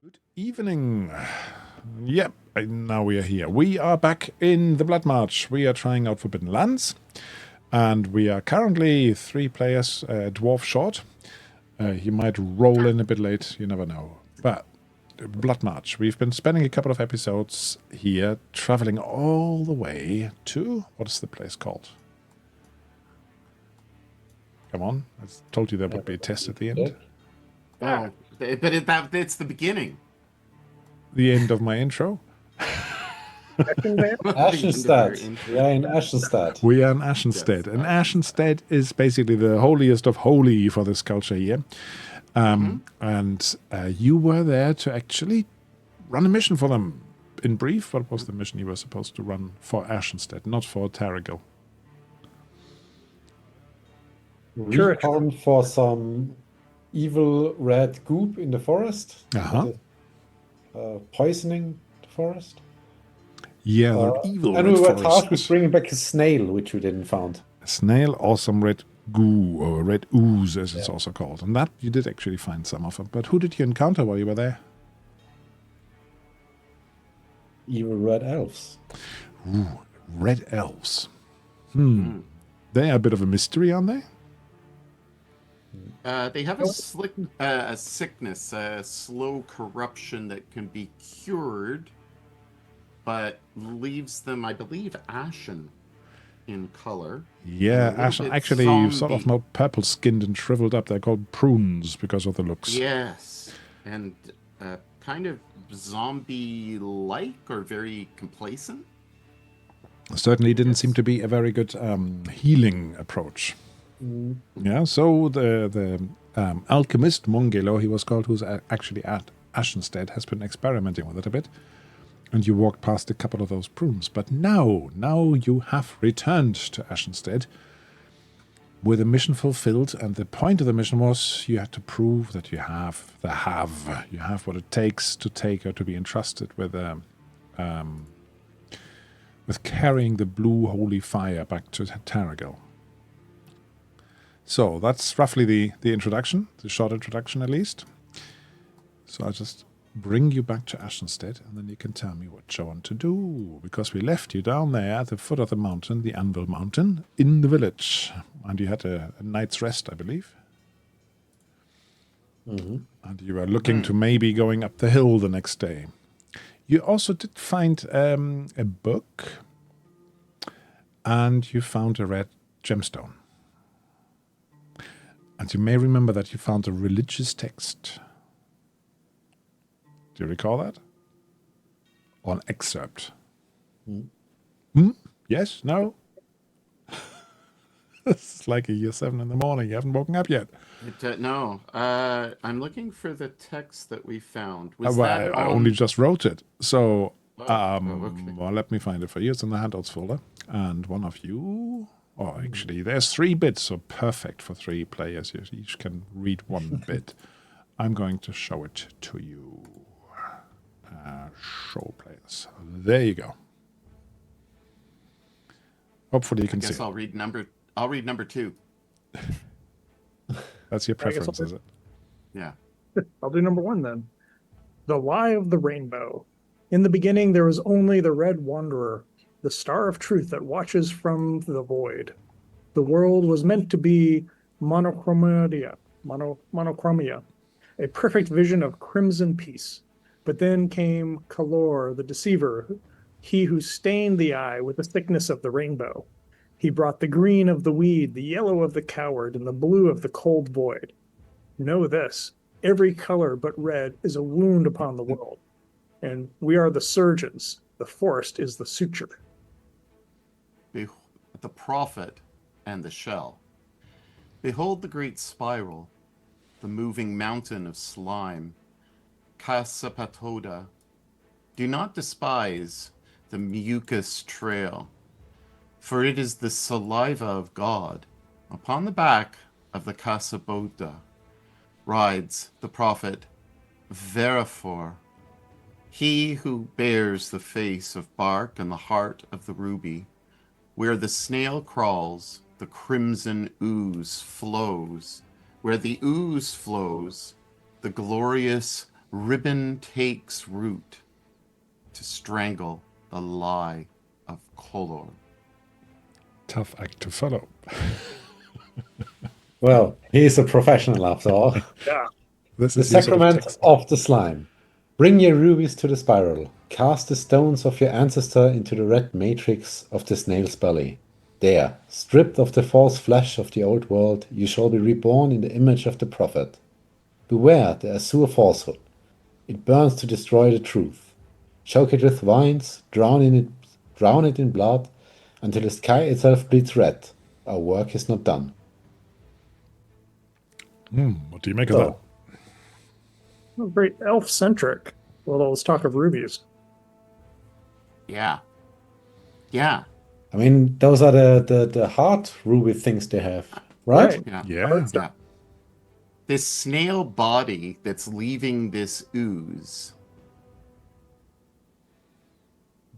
Good evening. Yep, now we are here. We are back in the Bloodmarch. We are trying out Forbidden Lands, and we are currently 3 players dwarf short. He might roll in a bit late, you never know. But Bloodmarch, we've been spending a couple of episodes here, traveling all the way to... what is the place called? Come on, I told you there would be a test at the end. Oh, but it's the beginning. The end of my intro. Ashenstread. We are in Ashenstread. We are in Ashenstread. And Ashenstread is basically the holiest of holy for this culture here. And you were there to actually run a mission for them. In brief, what was the mission you were supposed to run for Ashenstread, not for Tarragel? Recon for some evil red goop in the forest. Poisoning the forest. Yeah, they're evil. And we were tasked with bringing back a snail, which we didn't found. A snail or some red goo, or red ooze, as it's also called. And that you did actually find some of them. But who did you encounter while you were there? Evil red elves. Ooh, red elves. They are a bit of a mystery, aren't they? They have a sickness, a slow corruption that can be cured, but leaves them, I believe, ashen in color. Yeah, ashen. Actually, sort of more purple-skinned and shriveled up. They're called prunes because of the looks. Yes, and kind of zombie-like or very complacent. Certainly didn't seem to be a very good healing approach. Yeah, so the alchemist, Mongelo, he was called, who's actually at Ashenstread, has been experimenting with it a bit. And you walked past a couple of those prunes. But now you have returned to Ashenstread with a mission fulfilled. And the point of the mission was you had to prove that you have what it takes to take or to be entrusted with carrying the blue holy fire back to Tarragel. So that's roughly the introduction, the short introduction at least. So I'll just bring you back to Ashenstread, and then you can tell me what you want to do. Because we left you down there at the foot of the mountain, the Anvil mountain, in the village. And you had a night's rest, I believe. And you were looking to maybe going up the hill the next day. You also did find a book, and you found a red gemstone. And you may remember that you found a religious text. Do you recall that? Or an excerpt? Yes? No? It's like a year 7 in the morning. You haven't woken up yet. No. I'm looking for the text that we found. I only just wrote it. So, well, let me find it for you. It's in the handouts folder. And one of you... Oh, actually, there's 3 bits, so perfect for 3 players. You each can read 1 bit. I'm going to show it to you. Show players. There you go. Hopefully you can see. I'll read number 2. That's your preference, is it? Yeah. I'll do number 1 then. The Lie of the Rainbow. In the beginning, there was only the Red Wanderer, the star of truth that watches from the void. The world was meant to be monochromia, a perfect vision of crimson peace. But then came Kalor, the deceiver, he who stained the eye with the thickness of the rainbow. He brought the green of the weed, the yellow of the coward, and the blue of the cold void. Know this, every color but red is a wound upon the world, and we are the surgeons. The forest is the suture. The prophet and the shell. Behold the great spiral, the moving mountain of slime. Kasapatoda. Do not despise the mucus trail, for it is the saliva of God. Upon the back of the Kasabota rides the prophet Verafor, he who bears the face of bark and the heart of the ruby. Where the snail crawls, the crimson ooze flows. Where the ooze flows, the glorious ribbon takes root to strangle the lie of Kolor. Tough act to follow. Well, he's a professional after all. Yeah. This The is your sort of Sacrament text. of the Slime. Bring your rubies to the spiral. Cast the stones of your ancestor into the red matrix of the snail's belly. There, stripped of the false flesh of the old world, you shall be reborn in the image of the prophet. Beware the azure falsehood. It burns to destroy the truth. Choke it with vines, drown it in blood, until the sky itself bleeds red. Our work is not done. What do you make of that? So, very elf-centric with all this talk of rubies. Yeah. Yeah. I mean, those are the hard ruby things they have, right? Right. Yeah. Yeah. Yeah. This snail body that's leaving this ooze.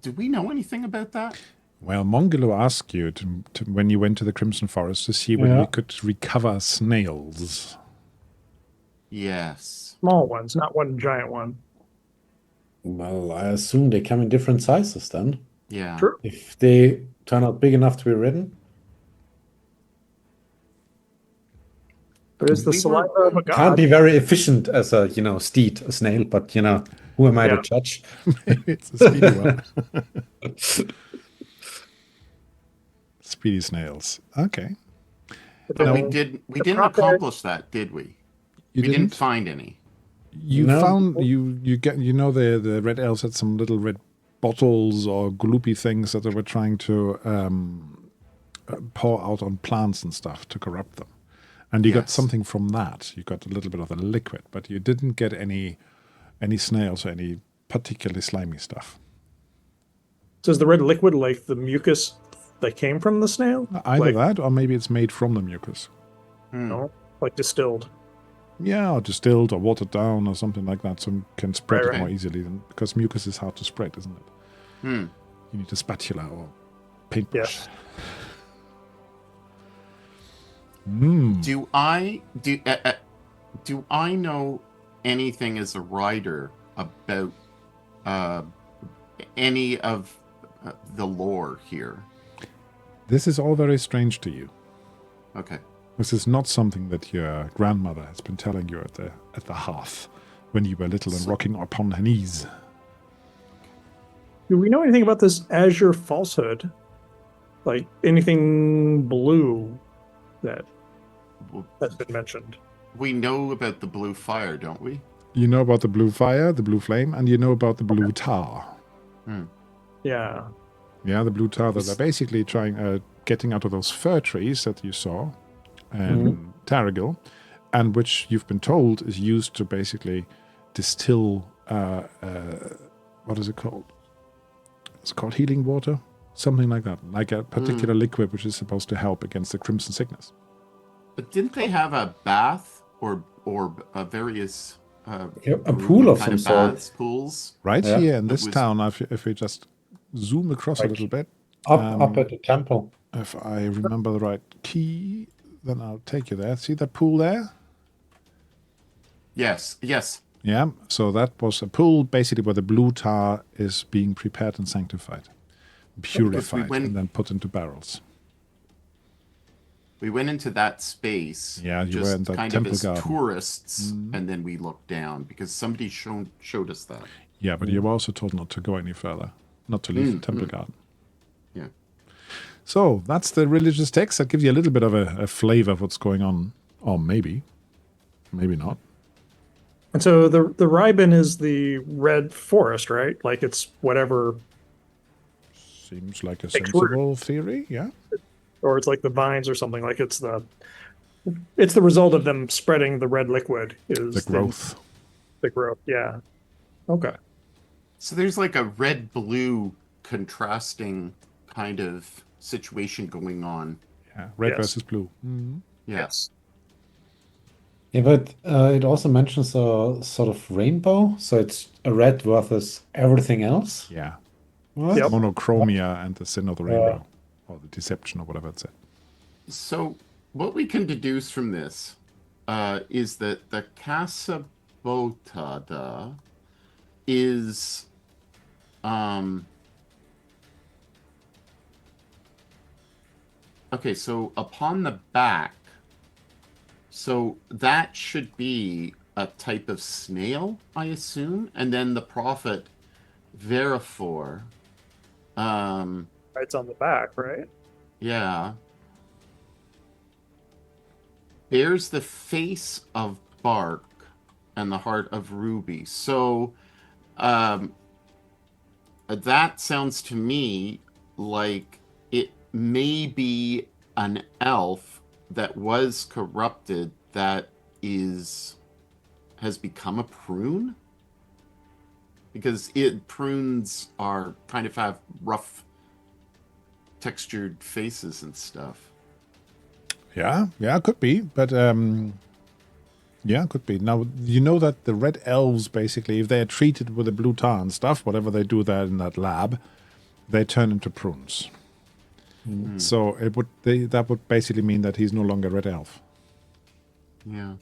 Do we know anything about that? Well, Mongolo asked you to when you went to the Crimson Forest to see whether Yeah. you could recover snails. Yes. Small ones, not one giant one. Well, I assume they come in different sizes then. Yeah. True. If they turn out big enough to be ridden. But it's the We were- saliva of a god. Can't be very efficient as a, steed, a snail, but, who am I Yeah. to judge? It's a speedy one. Speedy snails. Okay. But But then we didn't proper- accomplish that, did we? You we didn't find any. You No. found you get the red elves had some little red bottles or gloopy things that they were trying to pour out on plants and stuff to corrupt them, and you got Yes. something from that. You got a little bit of the liquid, but you didn't get any snails or any particularly slimy stuff. So is the red liquid like the mucus that came from the snail? Either Like- that, or maybe it's made from the mucus. No, like distilled. Yeah, or distilled or watered down or something like that, so it can spread Right, it more right. easily. Because mucus is hard to spread, isn't it? Hmm. You need a spatula or paintbrush. Yes. Do I know anything as a writer about any of the lore here? This is all very strange to you. Okay. This is not something that your grandmother has been telling you at the hearth when you were little and rocking upon her knees. Do we know anything about this azure falsehood? Like anything blue that has been mentioned? We know about the blue fire, don't we? You know about the blue fire, the blue flame, and you know about the blue tar. Yeah. Yeah, the blue tar that they're basically getting out of those fir trees that you saw in Tarragil, and which you've been told is used to basically distill, what is it called? It's called healing water? Something like that. Like a particular liquid which is supposed to help against the crimson sickness. But didn't they have a bath or various A pool of kind some sort. baths, pools? Right Yeah. here in That this was- town, if we just zoom across a Like- little bit, Up at the temple. if I remember the right key, then I'll take you there. See that pool there? Yes. Yes. Yeah, so that was a pool basically where the blue tar is being prepared and sanctified, purified, went- and then put into barrels. We went into that space. Yeah, you just were in that kind temple of as garden. tourists, and then we looked down because somebody showed us that. Yeah, but you were also told not to go any further, not to leave the temple garden. Yeah. So that's the religious text. That gives you a little bit of a flavor of what's going on, or maybe not. And so the ribbon is the red forest, right? Like it's whatever, Seems like a Takes root. sensible theory. Yeah. or it's like the vines or something. Like it's the result of them spreading the red liquid. Is The growth. The growth. Yeah. Okay. So there's like a red-blue contrasting kind of situation going on. Yeah. Red Yes. versus blue. Yes. Yeah, but it also mentions a sort of rainbow, so it's a red versus everything else. Yeah. What? Yep. Monochromia and the sin of the rainbow, or the deception, or whatever it said. So what we can deduce from this is that the Casa Botada is okay, so upon the back, so that should be a type of snail, I assume, and then the prophet Verifor, It's on the back, right? yeah, bears the face of bark and the heart of ruby. So that sounds to me like it may be an elf that was corrupted that has become a prune, because prunes are kind of have rough textured faces and stuff. Yeah, could be, but yeah, could be. Now, you know that the red elves, basically, if they are treated with the blue tar and stuff, whatever they do there in that lab, they turn into prunes. So that would basically mean that he's no longer red elf. Yeah.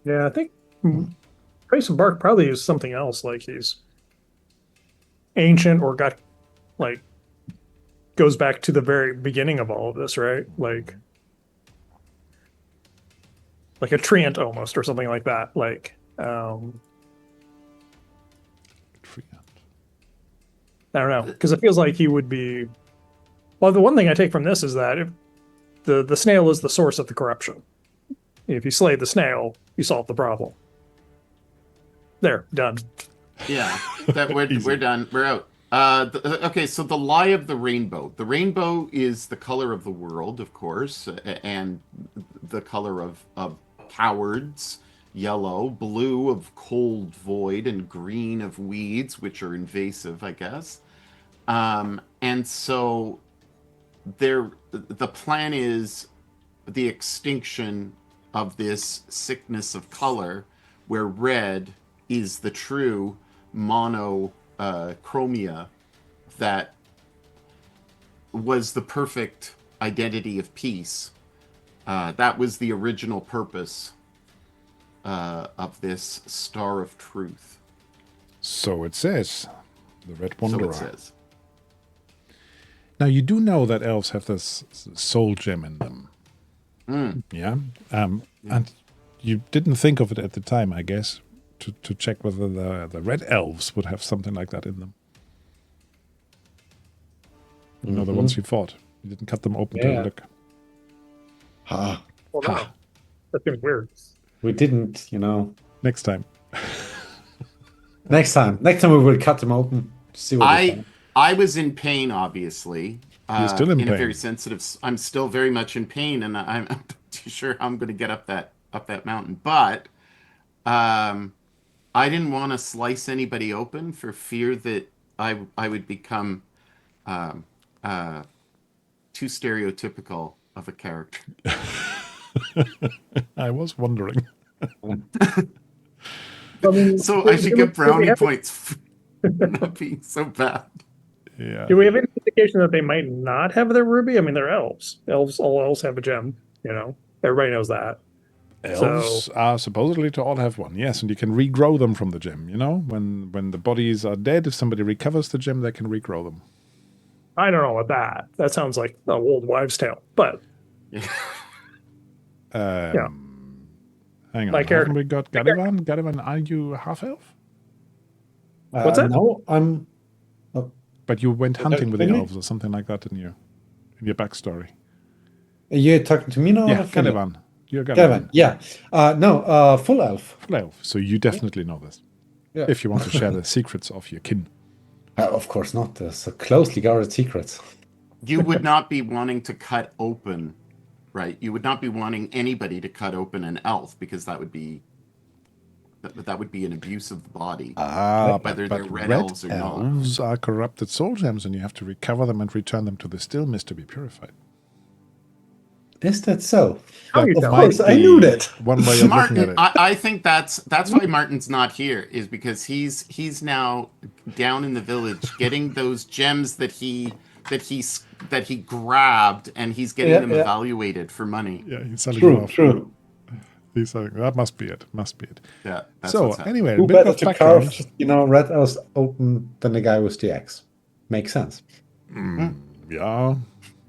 Yeah, I think Face of Bark probably is something else. Like he's ancient or got like goes back to the very beginning of all of this, right? Like a treant almost, or something like that. Like I don't know, because it feels like he would be. Well, the one thing I take from this is that if the snail is the source of the corruption. If you slay the snail, you solve the problem. There, done. Yeah, that we're done. We're out. Okay, so the lie of the rainbow. The rainbow is the color of the world, of course, and the color of cowards. Yellow, blue of cold void, and green of weeds, which are invasive, I guess. And so the plan is the extinction of this sickness of color, where red is the true monochromia that was the perfect identity of peace. That was the original purpose of this Star of Truth. So it says, the Red Wanderer. So it says. Now, you do know that elves have this soul gem in them. Yeah? And you didn't think of it at the time, I guess, to check whether the red elves would have something like that in them. You know, the ones you fought. You didn't cut them open to look. Ha. Well, no. That seems weird. We didn't, Next time. Next time we will cut them open. See what they find. I was in pain, obviously. You're still in pain. A very sensitive. I'm still very much in pain, and I'm not too sure how I'm going to get up that mountain. But I didn't want to slice anybody open for fear that I would become too stereotypical of a character. I was wondering. So I should get brownie points for not being so bad. Yeah. Do we have any indication that they might not have their ruby? I mean, they're elves. All elves have a gem. Everybody knows that. Elves are supposedly to all have one, yes, and you can regrow them from the gem. When the bodies are dead, if somebody recovers the gem, they can regrow them. I don't know about that. That sounds like an old wives' tale. But Hang on. My character- Haven't we got Gadivan? Gadivan, are you half-elf? What's that? No, I'm... But you went hunting with the Finley? elves or something like that in your backstory. You're talking to me now? Yeah, or Finley? Gadivan. You're Gavin, Gadivan. yeah. Full elf. Full elf. So you definitely know this. Yeah. If you want to share the secrets of your kin. Of course not. So closely guarded secrets. You would not be wanting to cut open, right? You would not be wanting anybody to cut open an elf, because that would be an abuse of the body. Whether they're red elves or not. elves are corrupted soul gems, and you have to recover them and return them to the still mist to be purified. Is that so? How you Of tell? course, I knew that. One way of looking at Martin, it. I think that's why Martin's not here, is because he's now down in the village getting those gems that he grabbed, and he's getting them evaluated for money. Yeah, he's selling them off. True. That must be it. Must be it. Yeah. That's So what's happening. anyway, a Who bit better of to background. carve, red elves open than the guy with the axe? Makes sense. Yeah.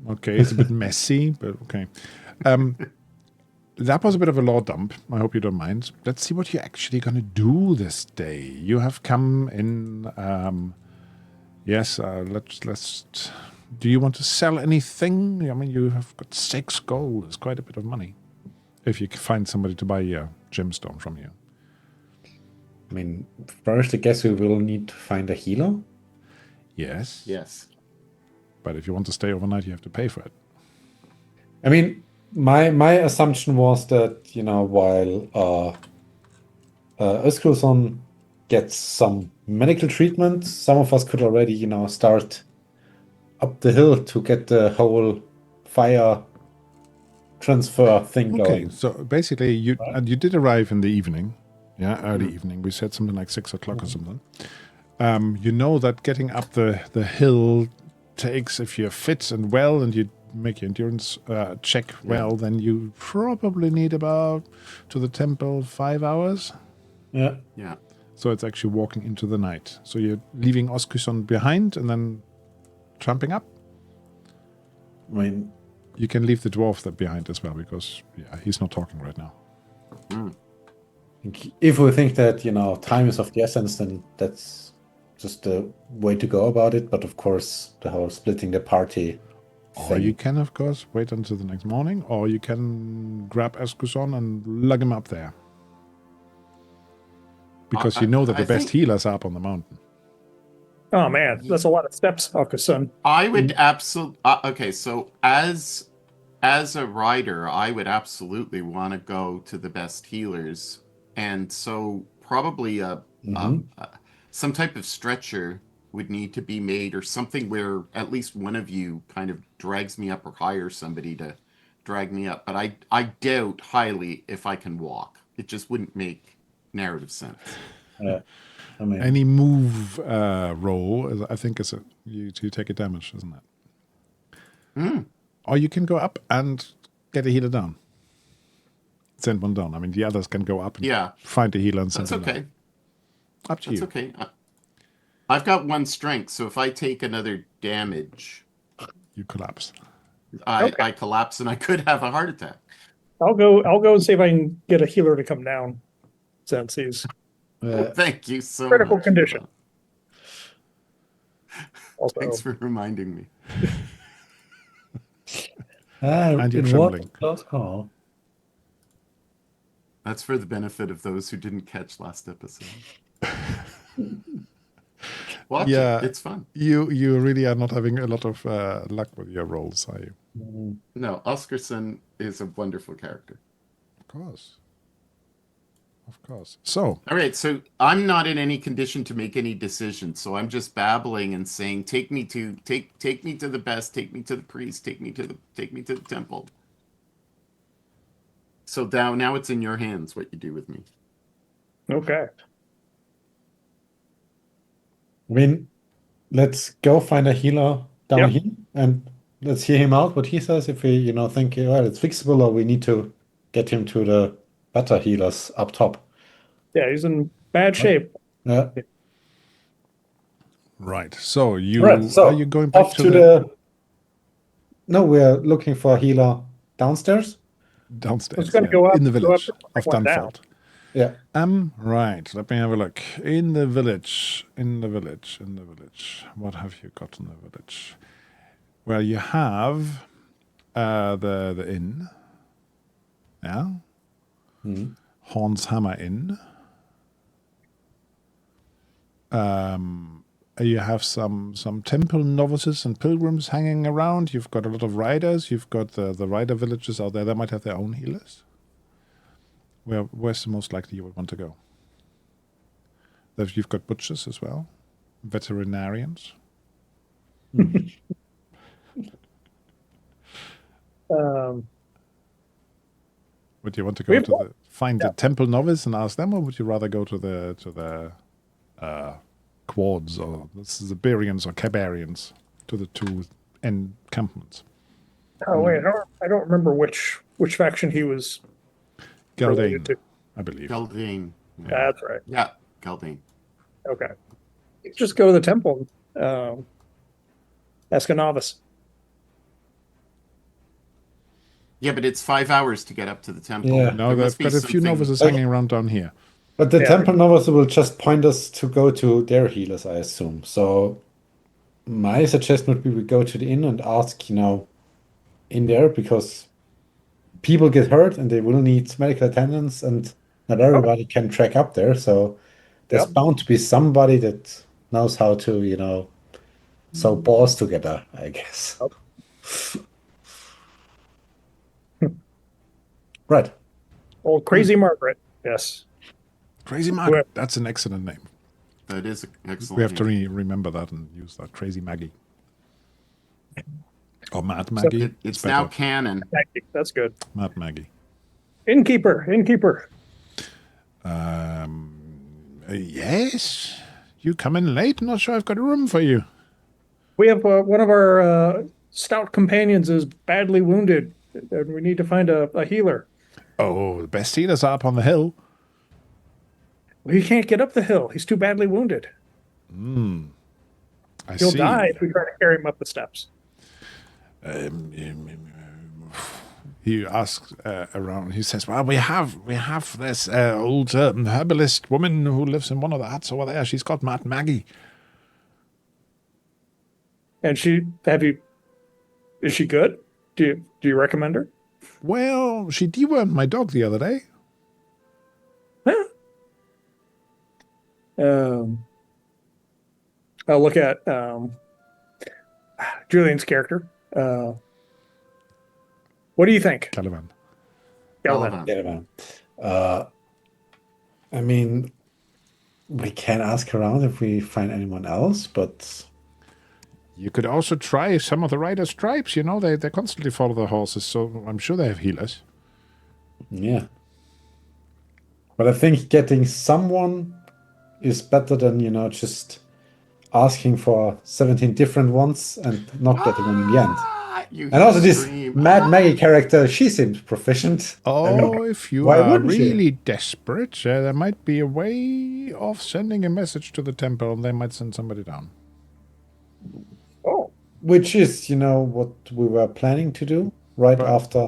Okay, it's a bit messy, but okay. That was a bit of a law dump. I hope you don't mind. Let's see what you're actually going to do this day. You have come in. Yes, let's. Do you want to sell anything? I mean, you have got 6 gold. It's quite a bit of money. If you can find somebody to buy a gemstone from you. I mean, first, I guess we will need to find a healer. Yes. Yes. But if you want to stay overnight, you have to pay for it. I mean, my assumption was that, while Özgürson gets some medical treatment, some of us could already, start up the hill to get the whole fire transfer thing Okay, going. so basically, you did arrive in the evening, early evening. We said something like 6 o'clock or something. You know that getting up the hill takes, if you're fit and well, and you make your endurance check well, then you probably need about to the temple 5 hours. Yeah. Yeah. So it's actually walking into the night. So you're leaving Oskuson behind and then tramping up. I mean, You can leave the dwarf there behind as well, because he's not talking right now. if we think that, time is of the essence, then that's just the way to go about it. But of course, the whole splitting the party Or thing. you can, of course, wait until the next morning, or you can grab Eskuson and lug him up there. Because you know that the I best think- healers are up on the mountain. Oh man, that's a lot of steps, Akusun. I would absolutely. Okay, so as a rider, I would absolutely want to go to the best healers, and so probably some type of stretcher would need to be made, or something where at least one of you kind of drags me up, or hires somebody to drag me up. But I doubt highly if I can walk. It just wouldn't make narrative sense. Yeah. I mean, Any move roll, I think, you take a damage, isn't it? Or you can go up and get a healer down. Send one down. I mean, the others can go up and find a healer and send That's them okay. down. Up to That's you. okay. I've got 1 strength, so if I take another damage, You collapse. I collapse and I could have a heart attack. I'll go and see if I can get a healer to come down, since he's Thank you so critical much. condition. Also, Thanks for reminding me. And you're it was trembling. a close call. That's for the benefit of those who didn't catch last episode. Watch it. It's fun. You really are not having a lot of luck with your rolls, are you? No, Oscarson is a wonderful character. Of course. Of course. So, All right, so I'm not in any condition to make any decisions, so I'm just babbling and saying, take me to the best, take me to the priest, take me to the temple. So now it's in your hands what you do with me. okay. I mean, let's go find a healer down here and let's hear him out what he says. If we, think it's fixable, or we need to get him to the better healers up top. Yeah, he's in bad shape. Yeah. right. So All right, so are you going back off to to the No, we're looking for a healer downstairs. downstairs? It's going to go up in the go up village to of bring one down. Dunfeld. Yeah. Right. Let me have a look. In the village. What have you got in the village? Well, you have the inn. Yeah. Horn's Hammer Inn. You have some temple novices and pilgrims hanging around. You've got a lot of riders. You've got the rider villages out there. They might have their own healers. Where's the most likely you would want to go? You've got butchers as well, veterinarians. Would you want to go to find the temple novice and ask them, or would you rather go to the quads or the Siberians or Cabarians, to the 2 encampments? Oh wait, I don't remember which faction he was. Galdane, related to? I believe. Galdane. That's right. Yeah, Galdane. Okay. Just go to the temple. Ask a novice. Yeah, but it's 5 hours to get up to the temple. Yeah. No, There they've must be got a few something- novices hanging around down here. But the Yeah. temple novice will just point us to go to their healers, I assume. So my suggestion would be we go to the inn and ask, in there, because people get hurt and they will need medical attendance, and not everybody can track up there. So there's Yep. bound to be somebody that knows how to, sew balls together, I guess. Right. Old Crazy Margaret. Yes. Crazy Margaret. That's an excellent name. That is excellent. We have to remember that and use that. Crazy Maggie. Or Mad Maggie. It's now canon. That's good. Mad Maggie. Innkeeper. Yes. You come in late. Not sure I've got a room for you. We have one of our stout companions is badly wounded, and we need to find a healer. Oh, the best healers are up on the hill. Well, he can't get up the hill. He's too badly wounded. I He'll see. die if we try to carry him up the steps. He asks around. He says, "Well, we have this old herbalist woman who lives in one of the huts over there. She's got Mad Maggie." And is she good? Do you recommend her? Well, she dewormed my dog the other day. Huh? I'll look at Julian's character. What do you think, Caliban. Galvin? Yeah, man. I mean, we can ask around if we find anyone else, but You could also try some of the riders' tribes. They constantly follow the horses, so I'm sure they have healers. yeah. But I think getting someone is better than, just asking for 17 different ones and not getting one in the end. You And also this scream. Mad Maggie character, she seems proficient. Oh, if you why are wouldn't you? really desperate, there might be a way of sending a message to the temple, and they might send somebody down. Oh, Which is, what we were planning to do right But- after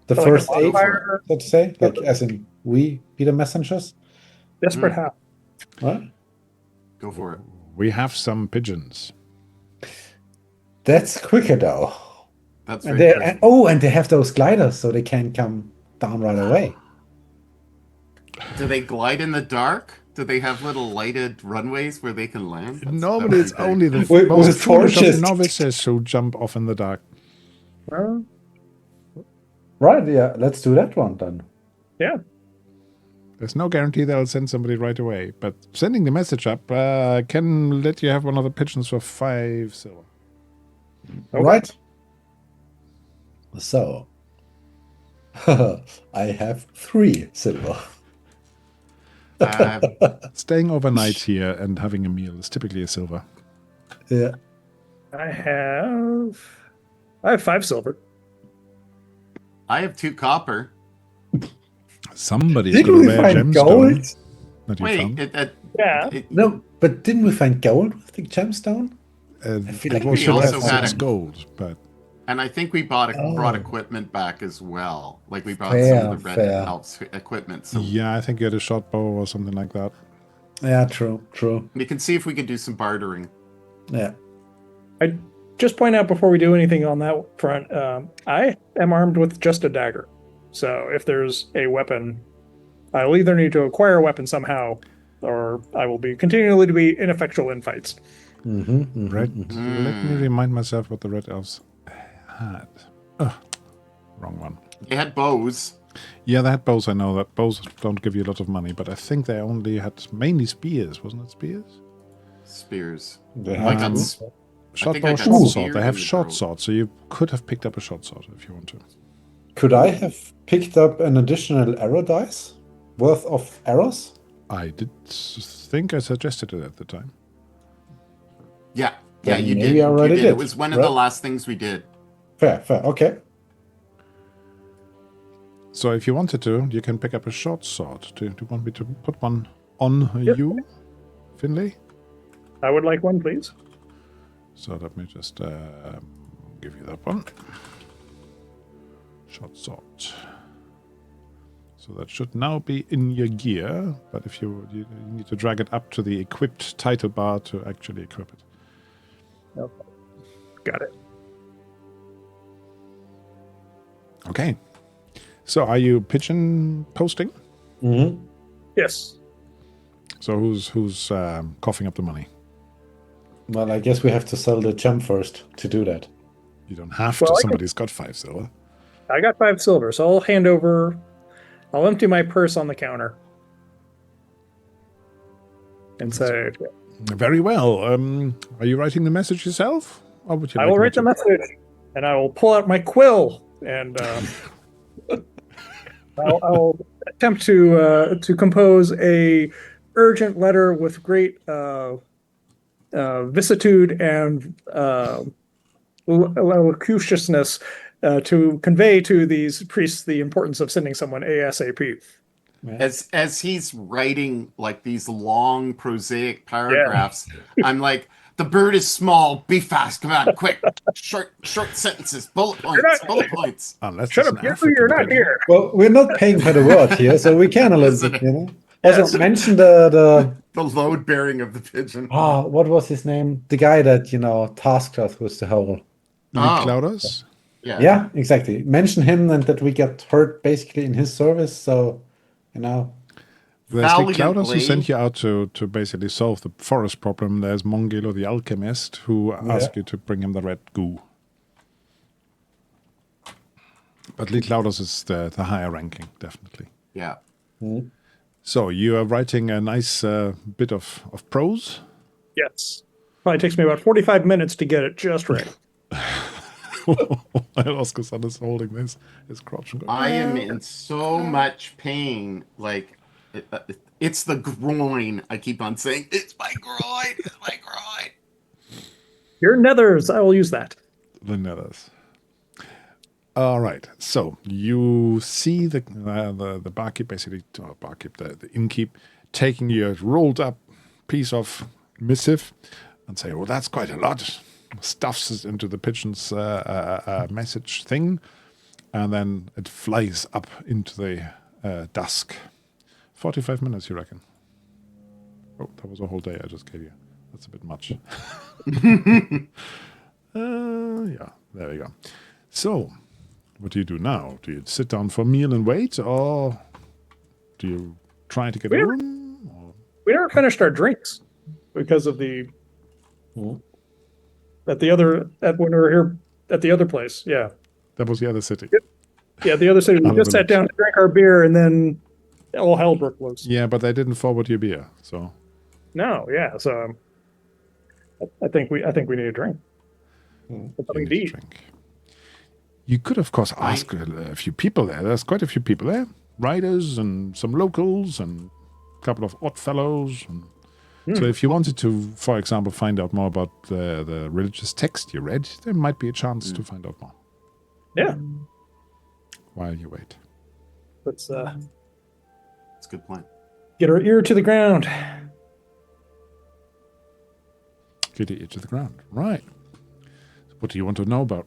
the like first a aid, bonfire? so to say. Like, as in, we be the messengers. desperate how? Right? Go for it. We have some pigeons. That's quicker, though. That's And very they true. and they have those gliders, so they can come down right away. Do they glide in the dark? Do they have little lighted runways where they can land? Normally, it's only the With most foolish of torches. novices who jump off in the dark. Right, yeah. Let's do that one then. Yeah. There's no guarantee they'll send somebody right away, but sending the message up can let you have one of the pigeons for 5 silver. Okay. Right? So, I have 3 silver. Staying overnight here and having a meal is typically a silver. Yeah. I have 5 silver. I have 2 copper. Somebody's Didn't got a we rare find gemstone gold? that you Wait, found. Yeah. No, but didn't we find gold with the gemstone? feel like It we should also have had 6 a- gold, but and I think we brought Oh. equipment back as well. Like we brought Fair, some of the Red fair. Elves equipment. So yeah, I think you had a short bow or something like that. Yeah, true. we can see if we can do some bartering. Yeah. I just point out before we do anything on that front, I am armed with just a dagger. So if there's a weapon, I'll either need to acquire a weapon somehow, or I will be continually to be ineffectual in fights. Let me remind myself what the Red Elves had. Wrong one. They had bows. Yeah, they had bows, I know that. Bows don't give you a lot of money, but I think they only had mainly spears, wasn't it spears? Spears. They I have got to. s- Short think I bow, got short spears sword. They in have the short bow. sword, so you could have picked up a short sword if you want to. Could I have picked up an additional arrow dice worth of arrows? I did think I suggested it at the time. Yeah, Then you maybe did. I already You did. It did, was one of the right? last things we did. Fair. Okay. So if you wanted to, you can pick up a short sword. Do you want me to put one on you, Finley? I would like one, please. So let me just give you that one. Short sword. So that should now be in your gear, but if you need to drag it up to the equipped title bar to actually equip it. Okay. Got it. Okay. So are you pigeon posting? Mm-hmm. Yes. So who's coughing up the money? Well, I guess we have to sell the gem first to do that. You don't have Well, to. I Somebody's got 5 silver. I got 5 silver, so I'll hand over. I'll empty my purse on the counter and say, Very well. Are you writing the message yourself? Or would you I like will me write to? the message, and I will pull out my quill, and I'll attempt to compose a urgent letter with great vicissitude and locutiousness to convey to these priests the importance of sending someone ASAP. As he's writing like these long prosaic paragraphs, I'm like, the bird is small, be fast, come on, quick, short sentences, bullet points. Unless Shut it's up, an you, African you're not pigeon. here. Well, we're not paying per the word here, so we can a little bit, you know. Also, Yes. mention the The load bearing of the pigeon. what was his name? The guy that, tasked us with the whole. Lee Clouders? Yeah, exactly. Mention him and that we get hurt basically in his service, so, There's Lee Clouders who Valiantly. sent you out to basically solve the forest problem. There's Mongelo the alchemist who asked you to bring him the red goo. But Lee Clouders is the higher ranking, definitely. Yeah. So you are writing a nice bit of prose? Yes. Probably takes me about 45 minutes to get it just right. Oscar-san is holding his crotch and going, I am in so much pain. Like, it's the groin. I keep on saying, it's my groin. It's my groin. Your nethers, I will use that. the nethers. All right. So you see the barkeep, basically, the innkeep, taking your rolled up piece of missive and say, "Well, that's quite a lot." Stuffs it into the pigeon's message thing, and then it flies up into the dusk. 45 minutes, you reckon? Oh, that was a whole day I just gave you. That's a bit much. Yeah, there we go. So, what do you do now? Do you sit down for a meal and wait, or do you try to get a room? Or? We never finished our drinks because of the when we were here at the other place. Yeah, That was the other city. yeah, the other city. We just sat down to drink our beer, and then all hell broke loose. Yeah, but they didn't forward your beer, so. No, yeah. So I think we need a drink. You Something need to to eat. drink. You could, of course, ask a few people there. There's quite a few people there. Riders and some locals and a couple of odd fellows. And so if you wanted to, for example, find out more about the religious text you read, there might be a chance to find out more Yeah, while you wait. let's That's a good point. get our ear to the ground. Get your ear to the ground. Right. What do you want to know about?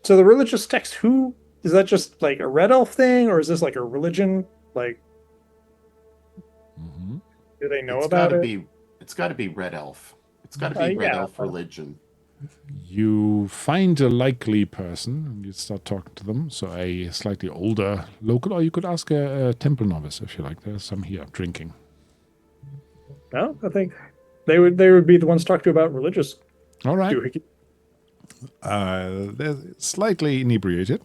So the religious text, who is that? Just like a red elf thing, or is this like a religion? Like, do they know about it? It's got to be Red Elf. It's got to be Red Elf religion. You find a likely person and you start talking to them. So a slightly older local, or you could ask a temple novice if you like. There's some here drinking. No, I think they would be the ones to talk to about religious. All right. doohickey. They're slightly inebriated.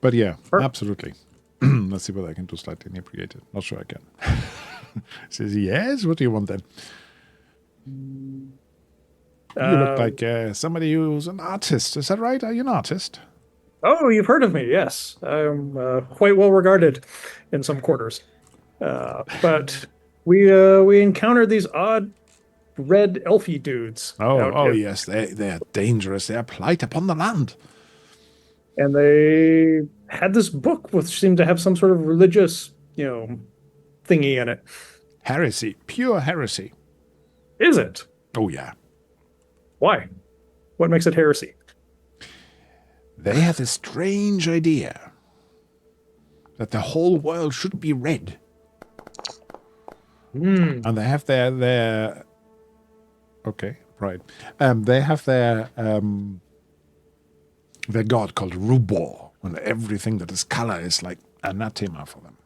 But yeah, absolutely. Let's see whether I can do slightly inebriated. Not sure I can. Says, yes, what do you want then? You look like somebody who's an artist. Is that right? Are you an artist? Oh, you've heard of me, yes. I'm quite well regarded in some quarters. But we encountered these odd red elfy dudes. Oh, yes, they are dangerous. They are plight upon the land. And they had this book which seemed to have some sort of religious, thingy in it. Heresy, pure heresy. Is it? Oh, yeah. Why? What makes it heresy? They have this strange idea that the whole world should be red. And they have their okay, right. They have their god called Rubor, and everything that is color is like anathema for them.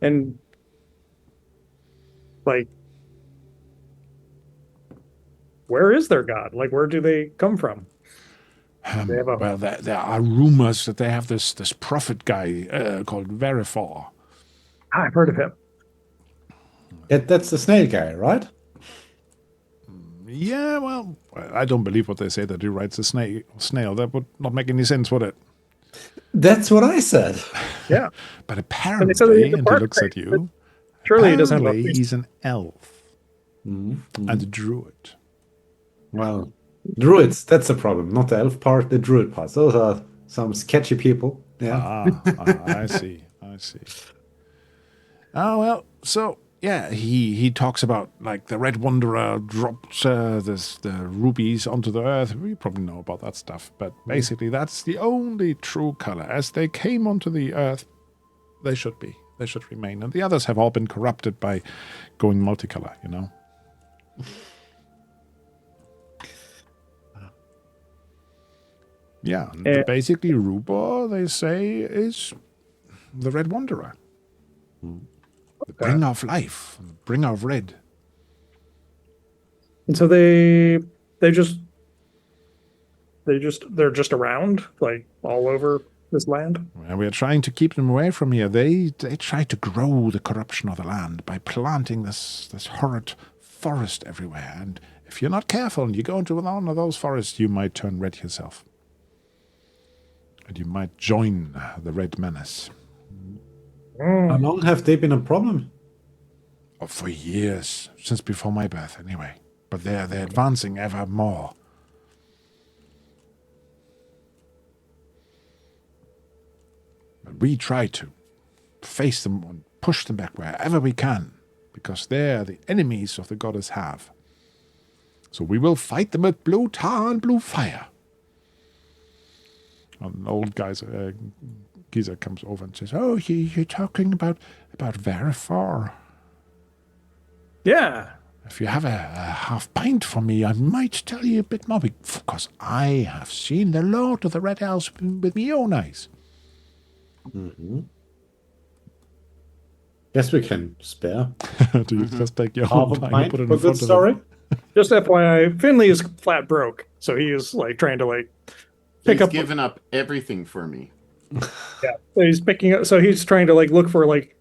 And like, where is their god? Like, where do they come from? They have a- Well, there are rumors that they have this prophet guy called Verifor. I've heard of him. That's the snail guy, right? Yeah, well, I don't believe what they say that he rides a snail. That would not make any sense, would it? That's what I said. Yeah. But they apparently, said that he and he departed, looks at you, Surely he doesn't have apparently a he's an elf and a druid. Well, druids, that's the problem. Not the elf part, the druid part. Those are some sketchy people. Yeah. I see. Oh, well, so, yeah, he talks about, like, the Red Wanderer dropped the rubies onto the earth. We probably know about that stuff. But basically, that's the only true color. As they came onto the earth, they should be. They should remain. And the others have all been corrupted by going multicolor, Yeah, and basically Rubor, they say, is the Red Wanderer. The bringer of life, the bringer of red. And so they're just around, like, all over this land. And we are trying to keep them away from here. They try to grow the corruption of the land by planting this horrid forest everywhere. And if you're not careful and you go into one of those forests, you might turn red yourself. And you might join the Red Menace. How long have they been a problem? Oh, for years, since before my birth, anyway. But they're advancing ever more. But we try to face them and push them back wherever we can, because they're the enemies of the goddess Have. So we will fight them with blue tar and blue fire. An old geezer comes over and says, "Oh, you're talking about Verifor. Yeah. If you have a half pint for me, I might tell you a bit more, because I have seen the Lord of the Red Elves with my own eyes." Yes, we can spare. Do you just take your Half own a pint pint and put it for in good front of story? him? Just FYI, Finley is flat broke, so he is like trying to like pick He's up. given up everything for me. Yeah, so he's picking up. So he's trying to like look for like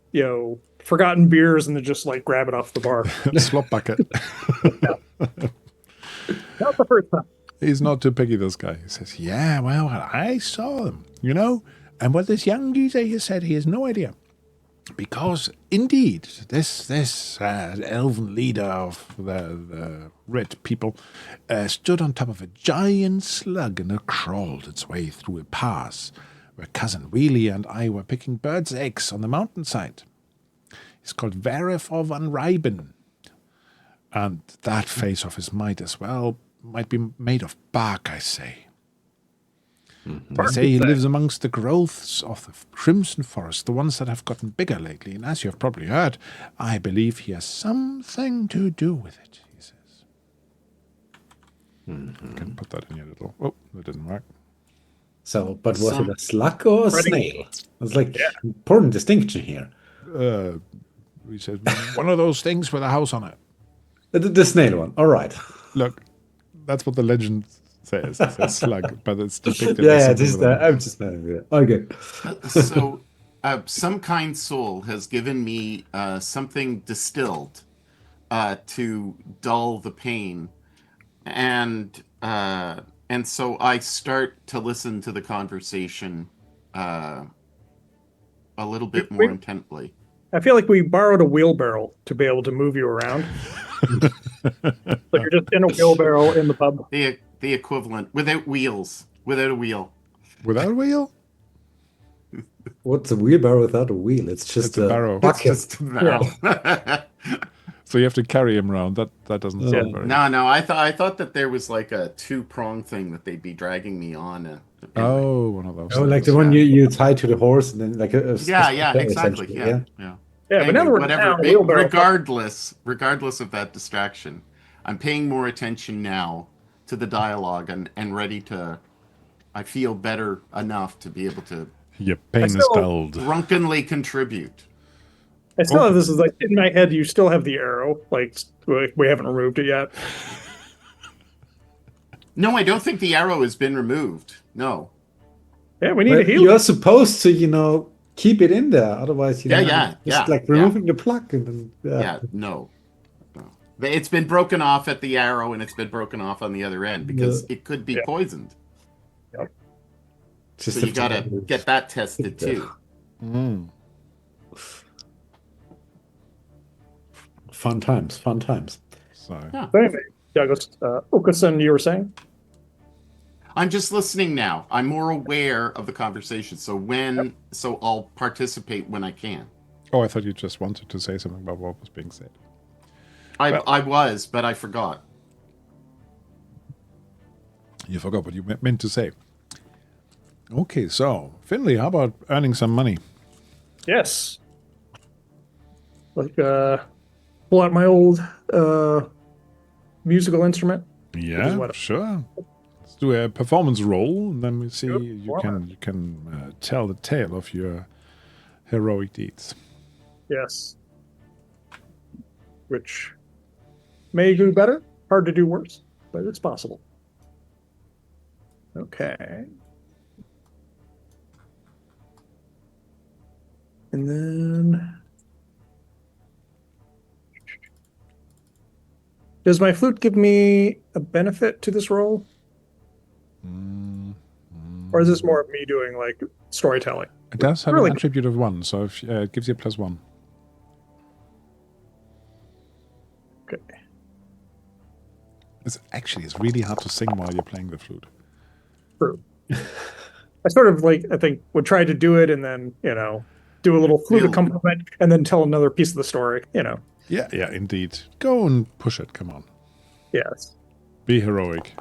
forgotten beers and then just like grab it off the bar. Slop bucket. Not the first time. He's not too picky, this guy. He says, "Yeah, well, I saw them, And what this young geezer here said, he has no idea. Because, indeed, this elven leader of the red people stood on top of a giant slug and it crawled its way through a pass where Cousin Wheelie and I were picking birds' eggs on the mountainside. He's called Verifor van Rijben. And that face of his might be made of bark, I say. They say he lives amongst the growths of the Crimson Forest, the ones that have gotten bigger lately. And as you have probably heard, I believe he has something to do with it, he says. You can put that in your little... Oh, that didn't work. So, but was it a slug or a snail? It's like important distinction here. He says, one of those things with a house on it. The snail one. All right. Look, that's what the legend says. It says slug, but it's depicted Yeah, as something with a- I'm just okay. So, some kind soul has given me something distilled to dull the pain, and so I start to listen to the conversation a little bit more intently. I feel like we borrowed a wheelbarrow to be able to move you around. So you're just in a wheelbarrow in the pub. The equivalent without wheels, without a wheel. Without a wheel? What's a wheelbarrow without a wheel? It's just It's a barrow. It's bucket. just a barrel. So you have to carry him around. That doesn't sound very. No. I thought that there was like a 2-prong thing that they'd be dragging me on. Anyway. Oh, one of those. Oh, like the things. one you tie to the horse and then like a Yeah, exactly. essentially, Yeah. Yeah, Anyway, but now that we're down, wheelbarrow. regardless of that distraction, I'm paying more attention now to the dialogue and ready to. I feel better enough to be able to Your pain is still- spelled. drunkenly contribute. I still have this is like in my head. You still have the arrow. Like we haven't removed it yet. No, I don't think the arrow has been removed. No. Yeah, we need But a healer. you're supposed to, keep it in there. Otherwise, Yeah, just like removing the plug and then Yeah, no. It's been broken off at the arrow and it's been broken off on the other end because it could be poisoned. Just So you gotta get that tested too. Mm. Fun times. So Yeah. So anyway, Okasan, you were saying? I'm just listening now. I'm more aware of the conversation. So I'll participate when I can. Oh, I thought you just wanted to say something about what was being said. I was, but I forgot. You forgot what you meant to say. Okay, so Finley, how about earning some money? Yes. Like pull out my old musical instrument. Yeah, what- sure. Let's do a performance roll, and then we see Good you can tell the tale of your heroic deeds. Yes. Which may do better, hard to do worse, but it's possible. Okay. And then does my flute give me a benefit to this roll? Or is this more of me doing like storytelling? It does have Really an attribute of 1, so if, it gives you a +1. Okay. It's really hard to sing while you're playing the flute. True. I sort of I think would try to do it and then, do a little flute Feel- accompaniment and then tell another piece of the story, Yeah, indeed. Go and push it. Come on, Yes. be heroic.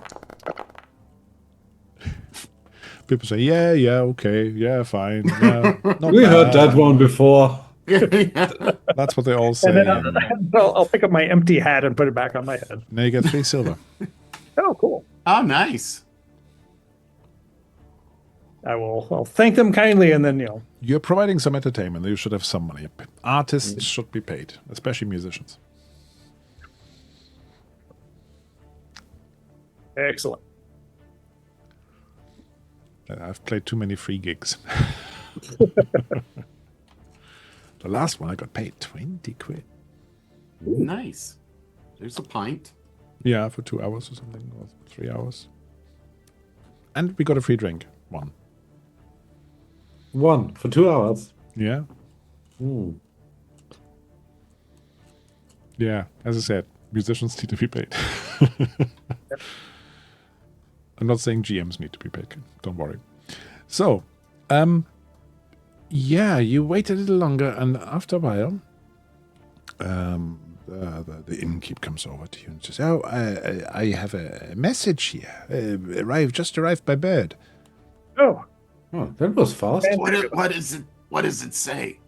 People say, yeah, okay, yeah, fine. Yeah, not We heard bad." that one before. That's what they all say. And then and I'll pick up my empty hat and put it back on my head. now you get 3 silver. Oh, cool. Oh, nice. I'll thank them kindly and then, You're providing some entertainment. You should have some money. Artists should be paid, especially musicians. excellent. I've played too many free gigs. The last one I got paid 20 quid. Nice. There's a pint. Yeah, for 2 hours or something, or 3 hours. And we got a free drink. 1. One for 2 hours. Yeah. Hmm. Yeah, as I said, musicians need to be paid. I'm not saying GMs need to be paid. Don't worry. So, yeah, you wait a little longer, and after a while, the innkeep comes over to you and says, "Oh, I have a message here. Just arrived by bird." Oh, Oh, that was fast. And- What is it? What does it say?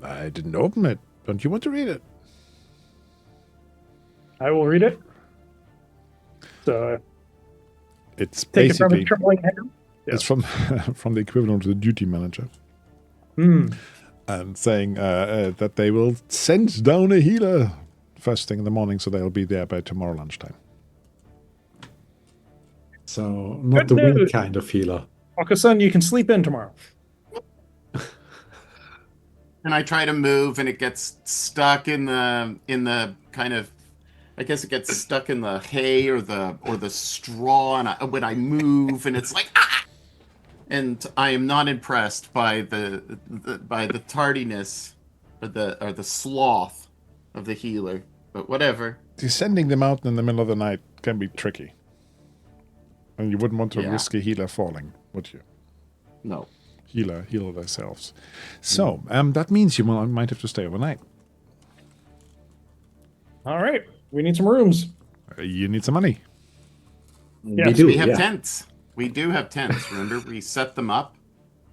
I didn't open it. Don't you want to read it? I will read it. So It's take it from basically his trembling hand. it's from from the equivalent of the duty manager. And saying that they will send down a healer first thing in the morning, so they'll be there by tomorrow lunchtime. So not Good the wind news. kind of healer. Okasan, you can sleep in tomorrow. And I try to move, and it gets stuck in the kind of, I guess it gets stuck in the hay or the straw, and when I move, and it's like, ah! And I am not impressed by the tardiness or the sloth of the healer. But whatever. Descending the mountain in the middle of the night can be tricky. And you wouldn't want to Yeah. risk a healer falling, would you? No. Heal themselves. So, that means you might have to stay overnight. All right. We need some rooms. You need some money. Yes, do. We have yeah. tents. We do have tents. Remember, we set them up.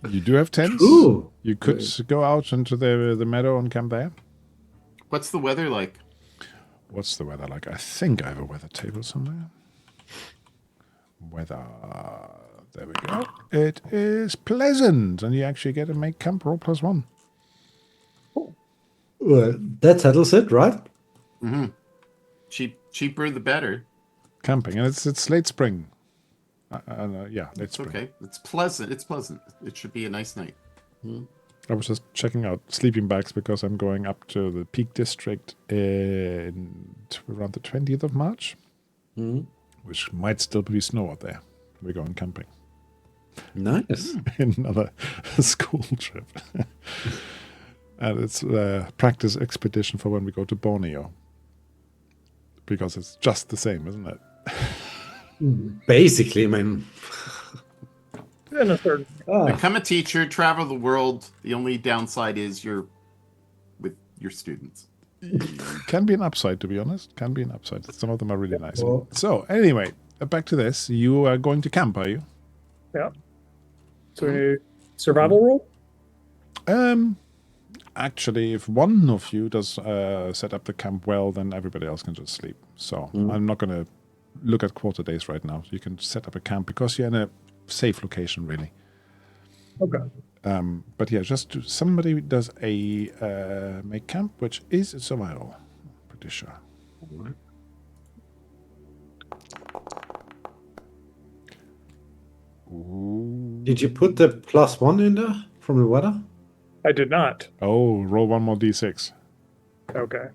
You do have tents. Ooh. You could go out into the meadow and camp there. What's the weather like? What's the weather like? I think I have a weather table somewhere. Weather. There we go. It is pleasant, and you actually get to make camp roll +1. That settles it, right? Cheaper the better. Camping, and it's late spring. Yeah, late It's spring. okay. It's pleasant. It's pleasant. It should be a nice night. I was just checking out sleeping bags because I'm going up to the Peak District around the 20th of March, which might still be snow out there. We're going camping. Nice. Another school trip. And it's a practice expedition for when we go to Borneo. Because it's just the same, isn't it? Basically, I mean, In a third. Become a teacher, travel the world. The only downside is you're with your students. Can be an upside, to be honest. Can be an upside. Some of them are really nice. Well- So, anyway, back to this. You are going to camp, are you? Yeah. So survival roll? Actually, if one of you does set up the camp well, then everybody else can just sleep. So I'm not going to look at quarter days right now. You can set up a camp because you're in a safe location, really. Okay. But yeah, somebody does a make camp, which is a survival. Pretty sure. Ooh. did you put the +1 in there from the weather? I did not. Oh, roll one more d6. Okay.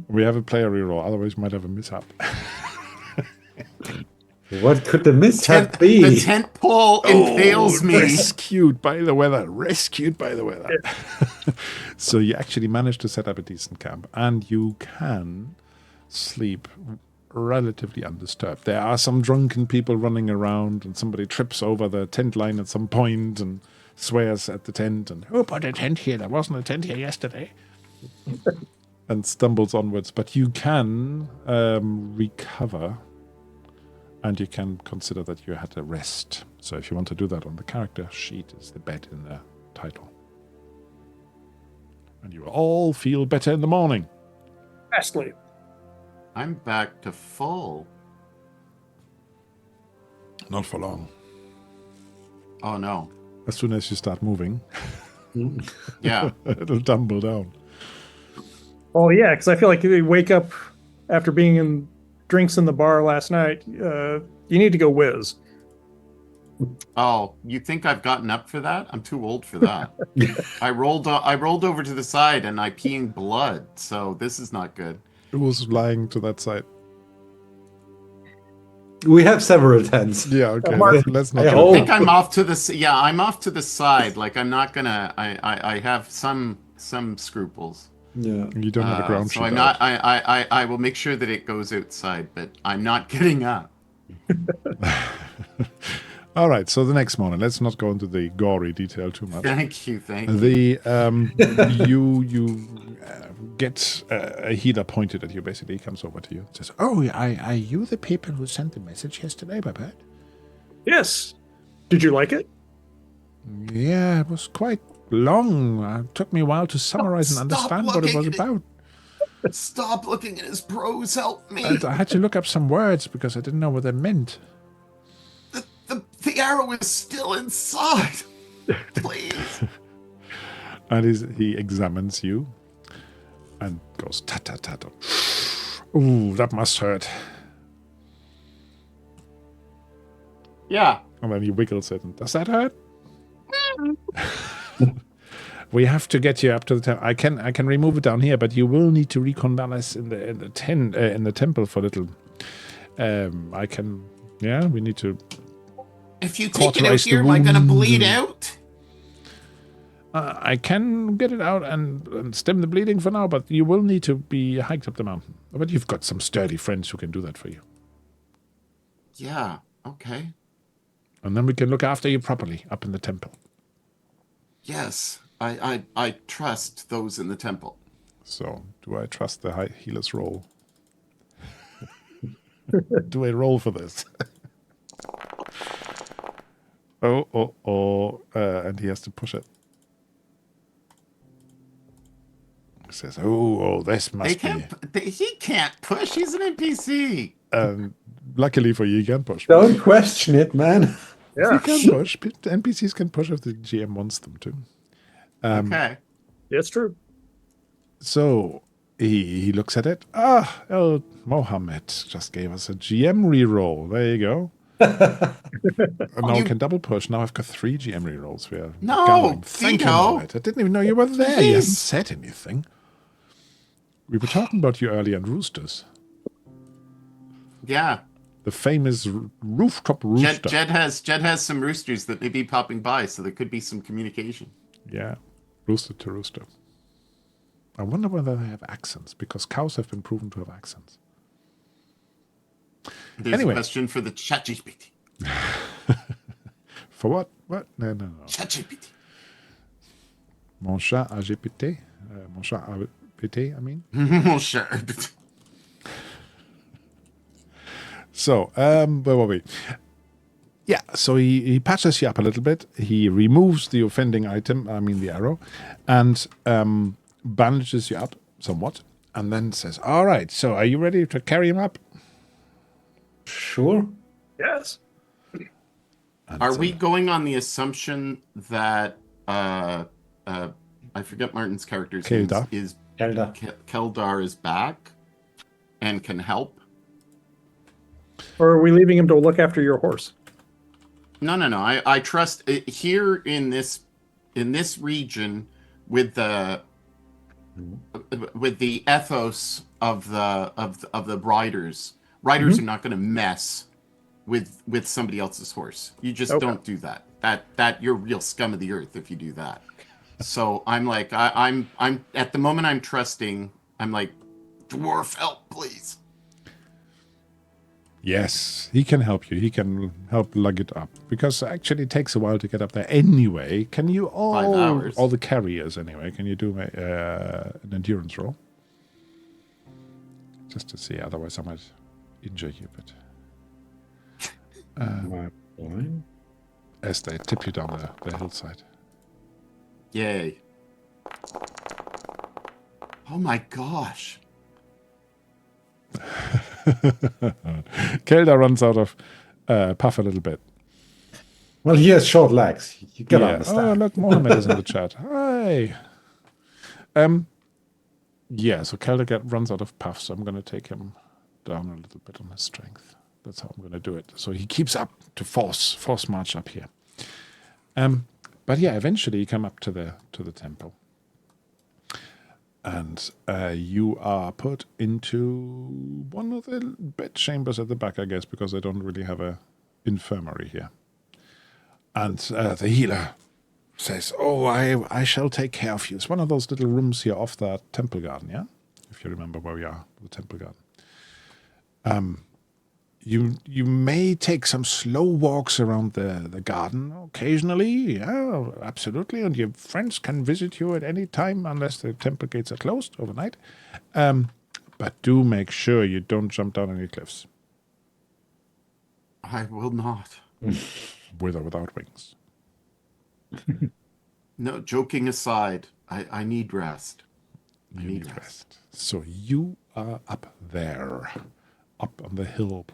We have a player reroll, otherwise you might have a mishap. What could the mishap The be? tent pole impales me. Rescued by the weather. Rescued by the weather. So you actually managed to set up a decent camp, and you can sleep relatively undisturbed. There are some drunken people running around, and somebody trips over the tent line at some point and swears at the tent, and who put a tent here? There wasn't a tent here yesterday. And stumbles onwards. But you can recover, and you can consider that you had a rest. So if you want to do that on the character sheet, is the bed in the title. And you will all feel better in the morning. Vastly. I'm back to full. Not for long. Oh no. As soon as you start moving, Yeah. it'll tumble down. Oh yeah, because I feel like you wake up after being in drinks in the bar last night. You need to go whiz. Oh, you think I've gotten up for that? I'm too old for that. I rolled over to the side and I peeing blood. So this is not good. Who's lying to that side? We have several tents. Yeah, okay. Mark- Let's not. I do hope- I that. think I'm off to the yeah. I'm off to the side. Like I'm not gonna. I have some scruples. Yeah. You don't have a ground so sheet I'm out. not. I will make sure that it goes outside, but I'm not getting up. All right. So the next morning, let's not go into the gory detail too much. Thank you. The you get a healer pointed at you. Basically, he comes over to you. Says, "Oh, are you the people who sent the message yesterday, Babette?" Yes. Did you like it? Yeah, it was quite long. It took me a while to summarize and Stop understand what it was looking at it. about. Stop looking at his prose. Help me. And I had to look up some words because I didn't know what they meant. The arrow is still inside. Please. And he examines you and goes, tat, tat, tat. Ooh, that must hurt. Yeah. And then he wiggles it. And, does that hurt? We have to get you up to the temple. I can remove it down here, but you will need to reconvalesce in the temple for a little. I can. Yeah, we need to. If you take it out Cauterize the here, am I gonna wound bleed and- out? I can get it out and stem the bleeding for now, but you will need to be hiked up the mountain. But you've got some sturdy friends who can do that for you. Yeah, okay. And then we can look after you properly up in the temple. Yes, I trust those in the temple. So, do I trust the high healer's roll? Do I roll for this? And he has to push it. He says, this must be... He can't push. He's an NPC. Luckily for you, you can push. Don't question it, man. You can push. NPCs can push if the GM wants them to. Okay. It's true. So he looks at it. El Mohammed just gave us a GM reroll. There you go. And now I can double push. Now I've got 3 GM rerolls. Thank you, Mohammed. I didn't even know you were there. You haven't said anything. We were talking about you earlier in Roosters. Yeah. The famous rooftop rooster. Jed has some roosters that may be popping by, so there could be some communication. Yeah, rooster to rooster. I wonder whether they have accents, because cows have been proven to have accents. There's a question for the ChatGPT. For what? What? No. ChatGPT. Mon chat a GPT? Mon chat a PT, I mean? Mon chat. So, where were we? Yeah, so he patches you up a little bit. He removes the offending item, I mean the arrow, and bandages you up somewhat, and then says, all right, so are you ready to carry him up? Sure. Yes. Are we going on the assumption that I forget Martin's character's name is Keldar is back and can help? Or are we leaving him to look after your horse? No. I trust here in this region with the ethos of the riders. Riders are not going to mess with somebody else's horse. You just don't do that. That you're real scum of the earth if you do that. So I'm like I'm at the moment I'm trusting. I'm like, dwarf, help, please. Yes, he can help you. He can help lug it up, because actually it takes a while to get up there anyway. Can you 5 hours. All the carriers anyway? Can you do an endurance roll? Just to see, otherwise I might injure you a bit. As they tip you down the hillside. Yay. Oh my gosh. Kelda runs out of puff a little bit. Well, he has short legs. You can understand. Oh, look, Mohammed is in the chat. Hi. Yeah, so Kelda runs out of puff, so I'm going to take him down a little bit on his strength. That's how I'm going to do it. So he keeps up to force march up here. But yeah, eventually you come up to the temple. And you are put into one of the bed chambers at the back, I guess, because I don't really have a infirmary here. And the healer says, I shall take care of you. It's one of those little rooms here off the temple garden, yeah? If you remember where we are, the temple garden. You may take some slow walks around the garden occasionally, yeah, absolutely, and your friends can visit you at any time unless the temple gates are closed overnight. But do make sure you don't jump down any cliffs. I will not. With or without wings. No, joking aside, I need rest. I need rest. So you are up there, up on the hill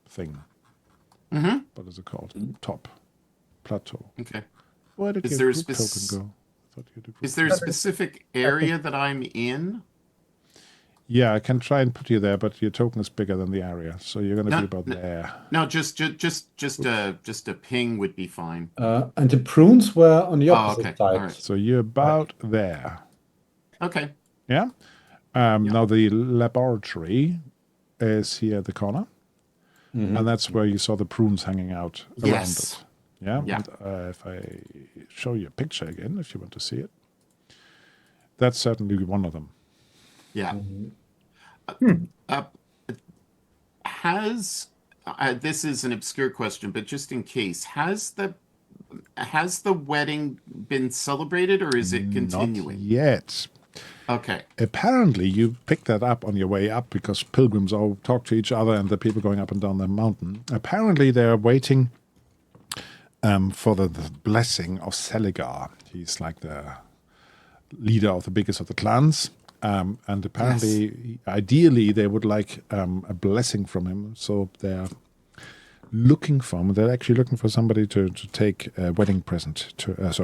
thing. Mm-hmm. What is it called? Top. Plateau. Okay. Where did your group token go? Is there a specific area that I'm in? Yeah, I can try and put you there, but your token is bigger than the area, so you're going to be about there. No, just a ping would be fine. And the prunes were on the opposite side. Right. So you're about there. Okay. Yeah. Now the laboratory is here at the corner, and that's where you saw the prunes hanging out around it. Yeah. Yeah. And, if I show you a picture again if you want to see it. That's certainly one of them. Yeah. Has this is an obscure question, but just in case, has the wedding been celebrated, or is it continuing? Not yet. Okay. Apparently, you picked that up on your way up because pilgrims all talk to each other and the people going up and down the mountain. Apparently, they're waiting for the blessing of Seligar. He's like the leader of the biggest of the clans. And apparently, ideally, they would like a blessing from him. So they're looking for him. They're actually looking for somebody to take a wedding present to. It's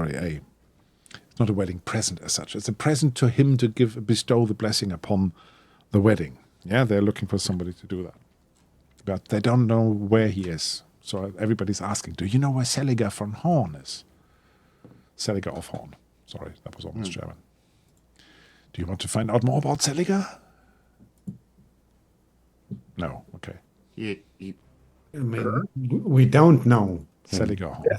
not a wedding present as such. It's a present to him to bestow the blessing upon the wedding. Yeah, they're looking for somebody to do that. But they don't know where he is. So everybody's asking, do you know where Seligar von Horn is? Seligar of Horn. Sorry, that was almost German. Do you want to find out more about Seligar? No, okay. I mean, we don't know. Seligar. Yeah.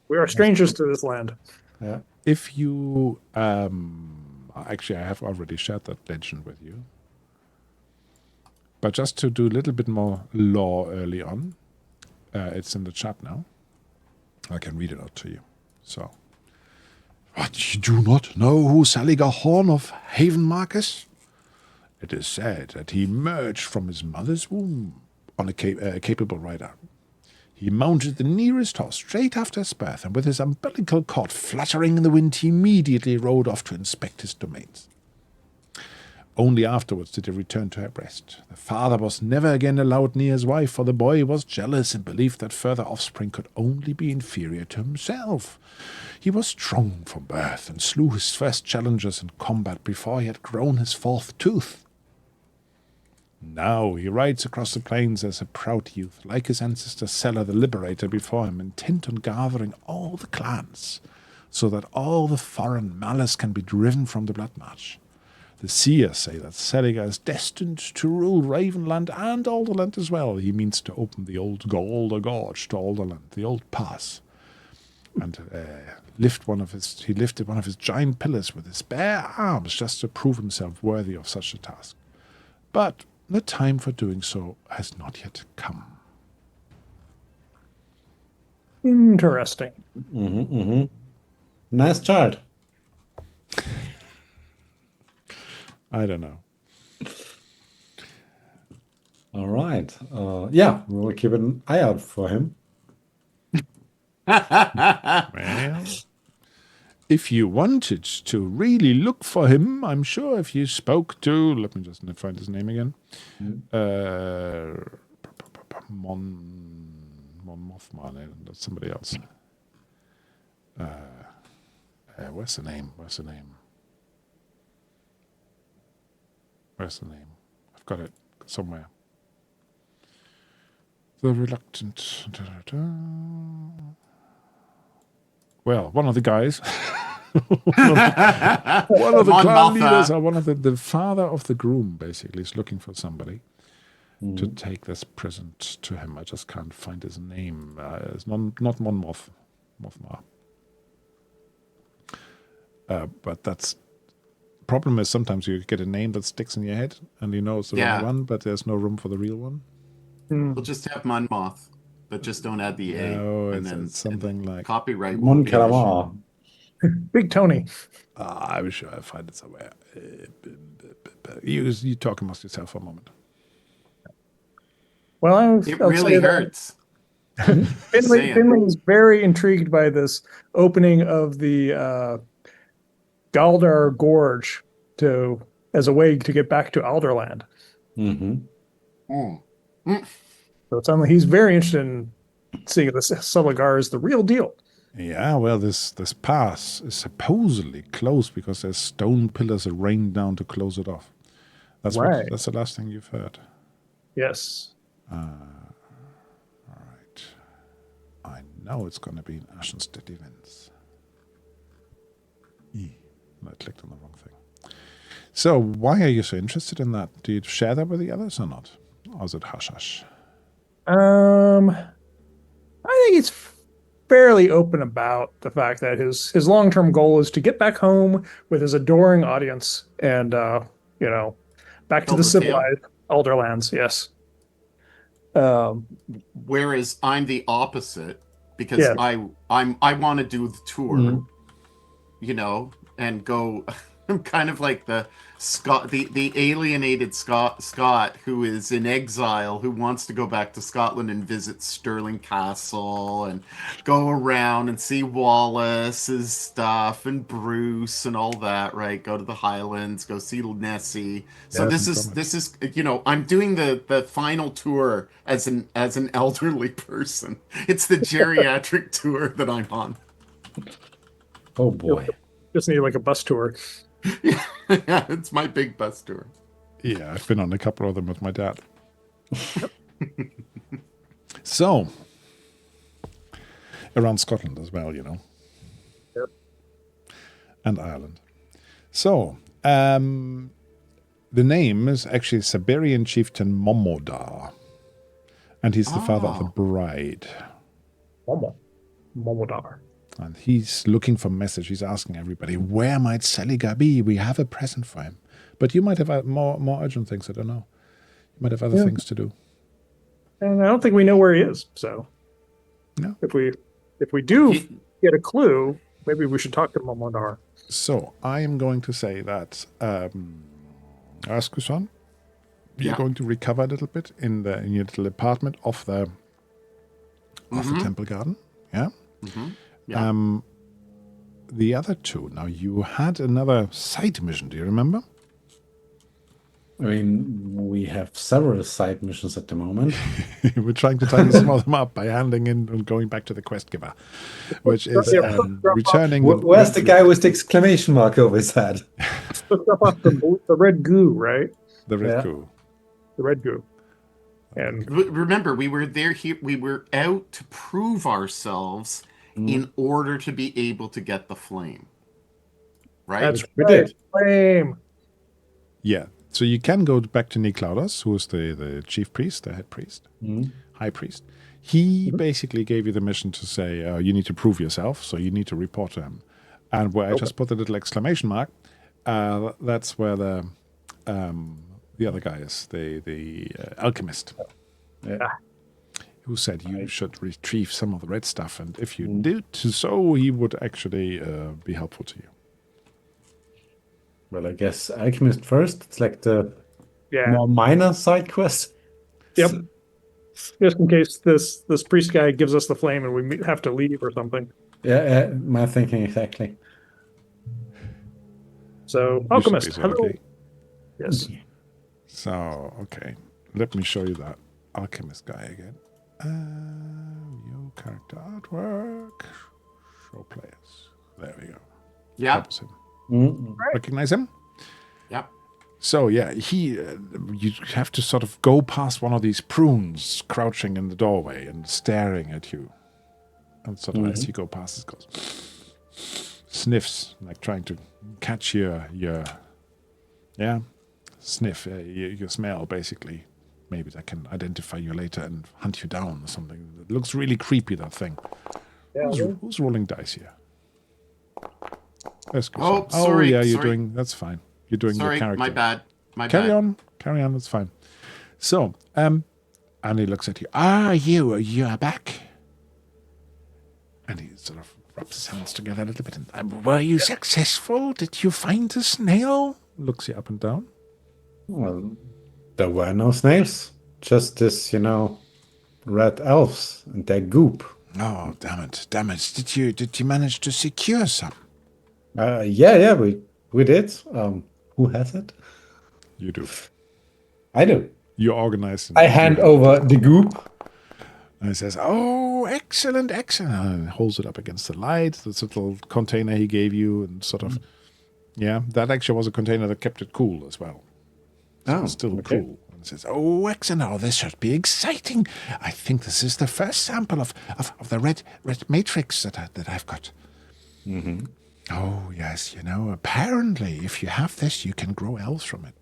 We are strangers to this land. Yeah. If you, actually, I have already shared that legend with you. But just to do a little bit more lore early on, it's in the chat now. I can read it out to you. So, what, you do not know who Seligar Horn of Havenmark is? It is said that he emerged from his mother's womb on a capable rider. He mounted the nearest horse straight after his birth, and with his umbilical cord fluttering in the wind, he immediately rode off to inspect his domains. Only afterwards did he return to her breast. The father was never again allowed near his wife, for the boy was jealous and believed that further offspring could only be inferior to himself. He was strong from birth, and slew his first challengers in combat before he had grown his fourth tooth. Now he rides across the plains as a proud youth, like his ancestor Sela the Liberator before him, intent on gathering all the clans, so that all the foreign malice can be driven from the Bloodmarch. The seers say that Seligar is destined to rule Ravenland and Alderland as well. He means to open the old Golder Gorge to Alderland, the old pass, and he lifted one of his giant pillars with his bare arms just to prove himself worthy of such a task. But the time for doing so has not yet come. Interesting. Nice chart. I don't know. All right. Yeah, we will keep an eye out for him. Well, if you wanted to really look for him, I'm sure if you spoke to, let me just find his name again, Mon Mothma, no, that's somebody else. Where's the name? I've got it somewhere. The reluctant. Well, one of the guys, one of the clan leaders, or one of the father of the groom, basically, is looking for somebody to take this present to him. I just can't find his name. It's not Mothma. But that's problem is sometimes you get a name that sticks in your head, and you know it's the wrong one, but there's no room for the real one. We'll just have Monmoth, but just don't add the A. No, and it's something like copyright. Mon Calamar. Big Tony. I'm sure I find it somewhere. You talk amongst yourself for a moment. Well, It I'll really say that hurts. Finley is very intrigued by this opening of the Galdar Gorge as a way to get back to Alderland. So it's he's very interested in seeing this Seligar is the real deal. Yeah, well, this pass is supposedly closed because there's stone pillars rained down to close it off. That's right. That's the last thing you've heard. Yes. All right. I know it's going to be an Ashenstread events. I clicked on the wrong thing. So, why are you so interested in that? Do you share that with the others or not? Or is it hush hush? I think it's fairly open about the fact that his long-term goal is to get back home with his adoring audience and back to the Elder Tale. civilized Elderlands. Yes. Um, Whereas I'm the opposite because Yeah. I want to do the tour, and go. I'm kind of like the the alienated Scot who is in exile, who wants to go back to Scotland and visit Stirling Castle and go around and see Wallace's stuff and Bruce and all that, right? Go to the Highlands, go see Nessie. So Yes, this is I'm doing the final tour as an elderly person. It's the geriatric tour that I'm on. Oh boy. just need like a bus tour. Yeah, it's my big bus tour. Yeah, I've been on a couple of them with my dad. So, around Scotland as well, Yep. and Ireland. So, the name is actually Siberian chieftain Momodar, and he's the father of the bride. Momodar. And he's looking for a message. He's asking everybody, where might Seligar be? We have a present for him. But you might have more urgent things, I don't know. You might have other things to do. And I don't think we know where he is. So, No. if we do get a clue, maybe we should talk to Momodar. So, I am going to say that, Askuson, you're going to recover a little bit in your little apartment off the temple garden. Yeah? Mm-hmm. Yeah. The other two, now you had another side mission, do you remember? I mean, we have several side missions at the moment. We're trying to tidy some of them up by handing in and going back to the quest giver, which is returning. Where's the guy with the exclamation mark over his head? Look up off the red goo, right? The red goo. The red goo. And remember, we were there. We were out to prove ourselves in order to be able to get the flame. Right? that's We right. did. Flame. Yeah. So you can go back to Niklaudas, who is the chief priest, the head priest, high priest. He basically gave you the mission to say, you need to prove yourself, so you need to report to him. And where I just put the little exclamation mark, that's where the other guy is, the alchemist. Yeah. Who said you should retrieve some of the red stuff, and if you did so, he would actually be helpful to you. Well, I guess Alchemist first. It's like the Yeah. more minor side quest. Yep. Just in case this priest guy gives us the flame and we have to leave or something. Yeah, my thinking exactly. So, You alchemist. should be Hello. okay. Yes. So, okay. Let me show you that alchemist guy again. View character artwork. Show players. There we go. Yeah. That was him. Mm-mm. Recognize him? Yeah. So, yeah, you have to sort of go past one of these prunes crouching in the doorway and staring at you. And sort of as you go past, it goes sniffs, like trying to catch your sniff, your smell, basically. Maybe that can identify you later and hunt you down or something. It looks really creepy, that thing. Yeah, Who's rolling dice here? Let's go. Oh, sorry, yeah, you're sorry. doing, that's fine. You're doing your Sorry, character. my bad. Carry on, that's fine. So, and he looks at you. You are back. And he sort of rubs his hands together a little bit. And, were you successful? Did you find the snail? Looks you up and down. Well, there were no snails. Just this, red elves and their goop. Oh, damn it. Did you manage to secure some? Yeah, we did. Who has it? You do. I do. You organize. I hand over the goop. And he says, oh, excellent. And holds it up against the light. This little container he gave you and sort of, yeah, that actually was a container that kept it cool as well. So it's still cool. And says, oh, excellent. Oh, this should be exciting. I think this is the first sample of the red matrix that I've got. Mm-hmm. Oh, yes, apparently if you have this, you can grow elves from it.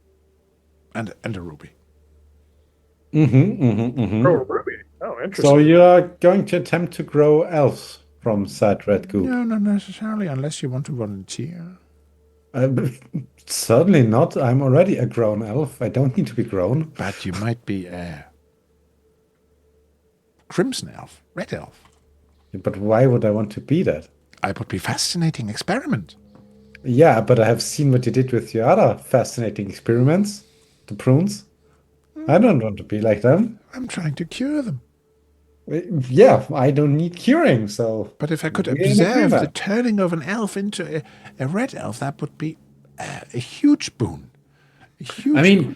And a ruby. Oh, ruby. Oh, interesting. So you are going to attempt to grow elves from said red goop. No, not necessarily, unless you want to volunteer. Certainly not. I'm already a grown elf. I don't need to be grown. But you might be a crimson elf, red elf. But why would I want to be that? It would be fascinating experiment. Yeah, but I have seen what you did with your other fascinating experiments, the prunes. I don't want to be like them. I'm trying to cure them. Yeah, I don't need curing, so. But if I could we're in observe the agreement. turning of an elf into a red elf, that would be a huge boon. A huge I mean,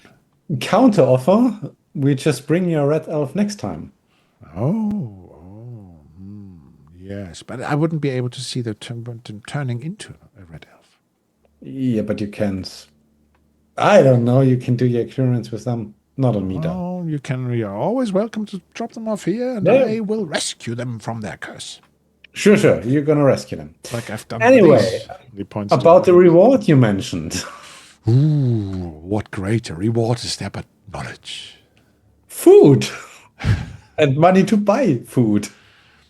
counter offer, we just bring your red elf next time. Yes, but I wouldn't be able to see the turning into a red elf. Yeah, but you can't. I don't know. You can do your experiments with them. Not on me, though. Oh, you're always welcome to drop them off here, and Yeah. I will rescue them from their curse. Sure. You're gonna rescue them. Like I've done Anyway, with these. He points to About the reward you mentioned. Ooh, what greater reward is there but knowledge? Food. And money to buy food.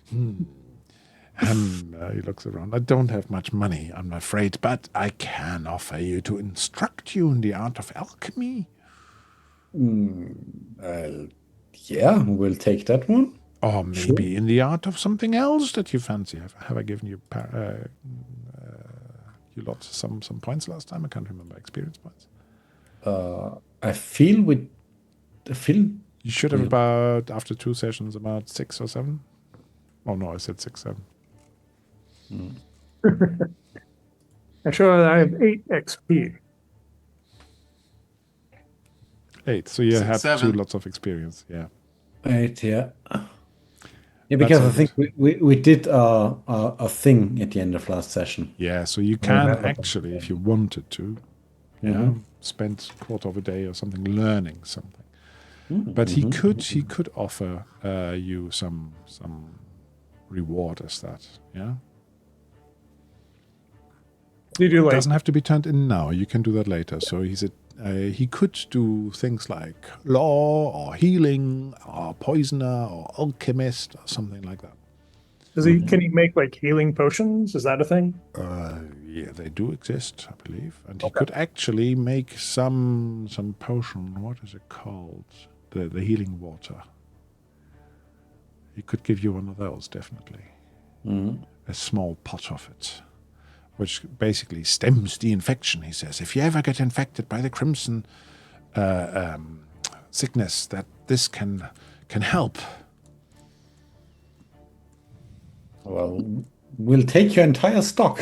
He looks around. I don't have much money, I'm afraid, but I can offer you to instruct you in the art of alchemy. Yeah, we'll take that one. Or maybe in the art of something else that you fancy. Have I given you you lost some points last time? I can't remember. Experience points. I feel You should have about, after 2 sessions, about 6 or 7. Oh no, I said 6, 7. I show that I have 8 XP. 8. So you 6, have 7. 2 lots of experience. Yeah. 8, yeah. Yeah, because I all think we did a thing at the end of last session. Yeah, so you can remember. actually, if you wanted to, spend a quarter of a day or something learning something. But he could offer you some reward as that. Yeah, You do it like doesn't have to be turned in now. You can do that later. So he could do things like law or healing or poisoner or alchemist or something like that. can he make like healing potions? Is that a thing? Yeah, they do exist, I believe. And he could actually make some potion. What is it called? The healing water. He could give you one of those, definitely. A small pot of it, which basically stems the infection, he says. If you ever get infected by the crimson sickness, that this can help. Well, we'll take your entire stock.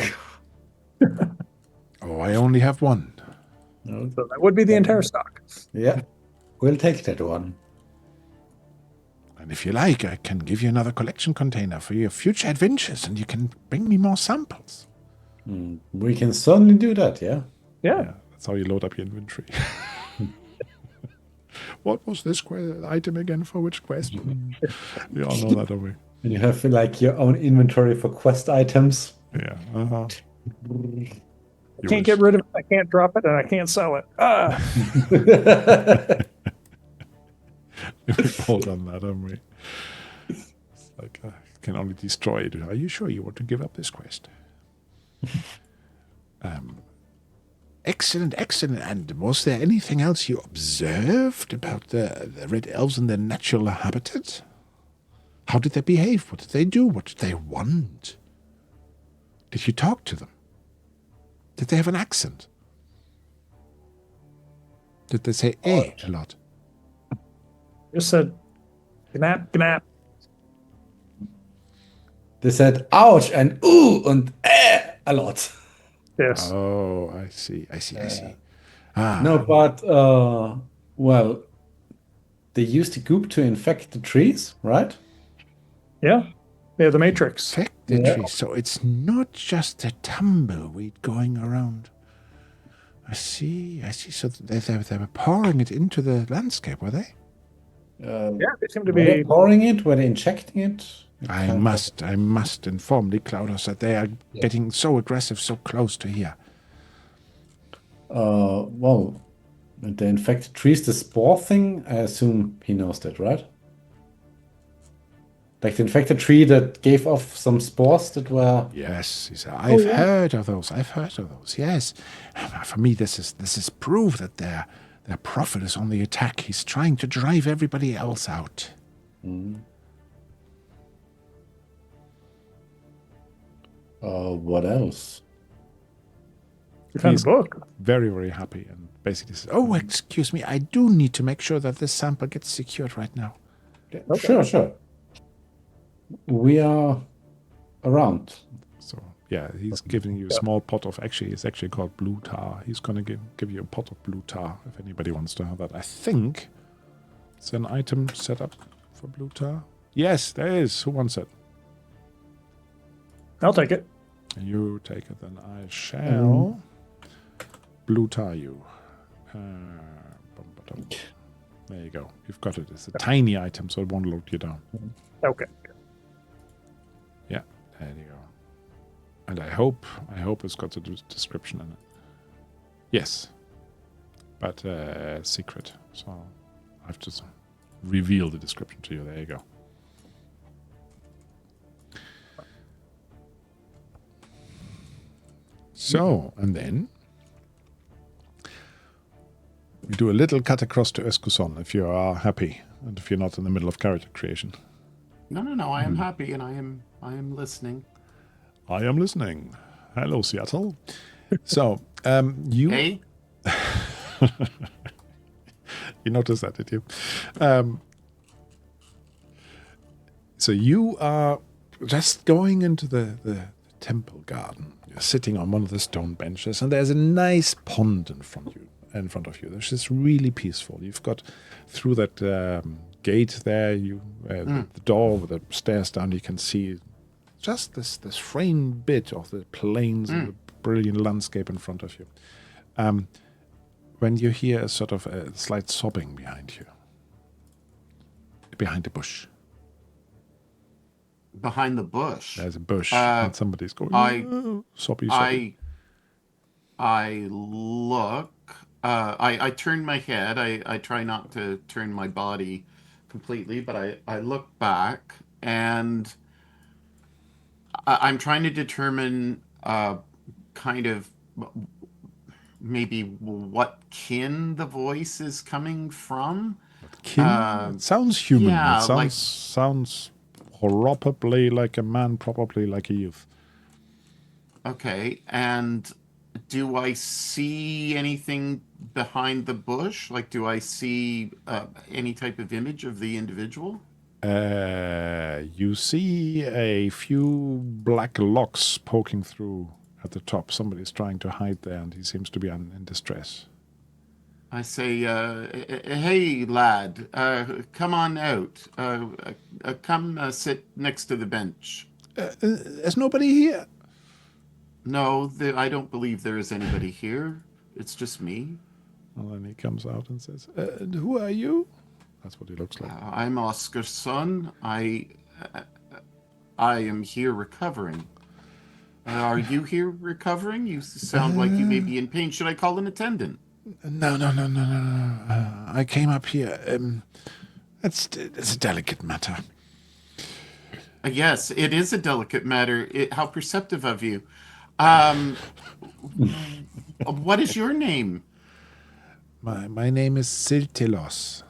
Oh, I only have one. So that would be the entire stock. Yeah, we'll take that one. And if you like, I can give you another collection container for your future adventures, and you can bring me more samples. We can certainly do that, yeah. Yeah. That's how you load up your inventory. What was this item again for which quest? We all know that, don't we? And you have like your own inventory for quest items. Yeah. Can't get rid of it, I can't drop it, and I can't sell it. We've all done that, haven't we? It's like, can only destroy it. Are you sure you want to give up this quest? Excellent. And was there anything else you observed about the red elves and their natural habitat? How did they behave? What did they do? What did they want? Did you talk to them? Did they have an accent? Did they say a lot? Just said, gnap, gnap. They said ouch and ooh and a lot. Yes. Oh, I see. No, but well, they used the goop to infect the trees, right? Yeah. Yeah, the Matrix. Infect the trees. So it's not just a tumbleweed going around. I see. So they were pouring it into the landscape, were they? Yeah, they seem to Were they be. pouring it? Were they injecting it? I must inform the Clouders that they are getting so aggressive, so close to here. Well, the infected trees, the spore thing, I assume he knows that, right? Like the infected tree that gave off some spores that were. Yes, he said, I've heard of those. I've heard of those. Yes, for me, this is proof that their prophet is on the attack. He's trying to drive everybody else out. What else? You found He's a book. very, very happy and basically says, "Oh, excuse me, I do need to make sure that this sample gets secured right now." Yeah, Okay. sure. We are around. So yeah, he's giving you a small pot of it's actually called blue tar. He's gonna give you a pot of blue tar if anybody wants to have that. I think it's an item set up for blue tar. Yes, there is. Who wants it? I'll take it. You take it, then I shall blue tar you. There you go. You've got it. It's a tiny item, so it won't load you down. Okay. Yeah, there you go. And I hope it's got a description in it. Yes, but secret. So I have to reveal the description to you. There you go. So, and then we do a little cut across to Escuson if you are happy and if you're not in the middle of character creation. No. I am happy and I am listening. I am listening. Hello, Seattle. So, you... Hey? You noticed that, did you? So you are just going into the temple garden. You're sitting on one of the stone benches, and there's a nice pond in front of you. This is really peaceful. You've got through that gate there, the door with the stairs down. You can see just this framed bit of the plains and the brilliant landscape in front of you. When you hear a sort of a slight sobbing behind you, behind the bush. Behind the bush. There's a bush, and somebody's going, sobby. I look. I turn my head. I try not to turn my body completely, but I look back, and I'm trying to determine kind of maybe what kin the voice is coming from. Kin? It sounds human. Yeah, it sounds probably like a man, probably like a youth. Okay, and do I see anything behind the bush? Like, do I see any type of image of the individual? You see a few black locks poking through at the top. Somebody's trying to hide there, and he seems to be in distress. I say, hey, lad, come on out. Come sit next to the bench. There's nobody here. No, I don't believe there is anybody here. It's just me. Well, then he comes out and says, who are you? That's what he looks like. I'm Oscar's son. I am here recovering. Are you here recovering? You sound like you may be in pain. Should I call an attendant? No. I came up here. It's a delicate matter. Yes, it is a delicate matter. How perceptive of you. What is your name? My name is Siltilos.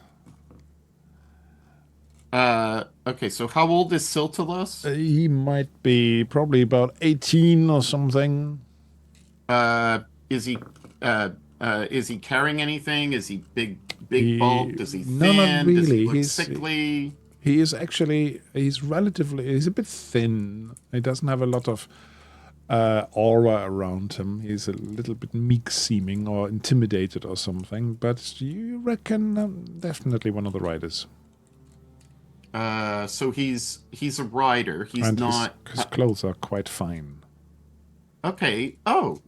Okay, so how old is Siltilos? He might be probably about 18 or something. Is he carrying anything? Is he big bulked? Is he thin? No, not really. Does he look sickly? He is actually, he's a bit thin. He doesn't have a lot of aura around him. He's a little bit meek seeming or intimidated or something, but you reckon definitely one of the riders. So he's a rider. He's and not. His clothes are quite fine. Okay. Oh.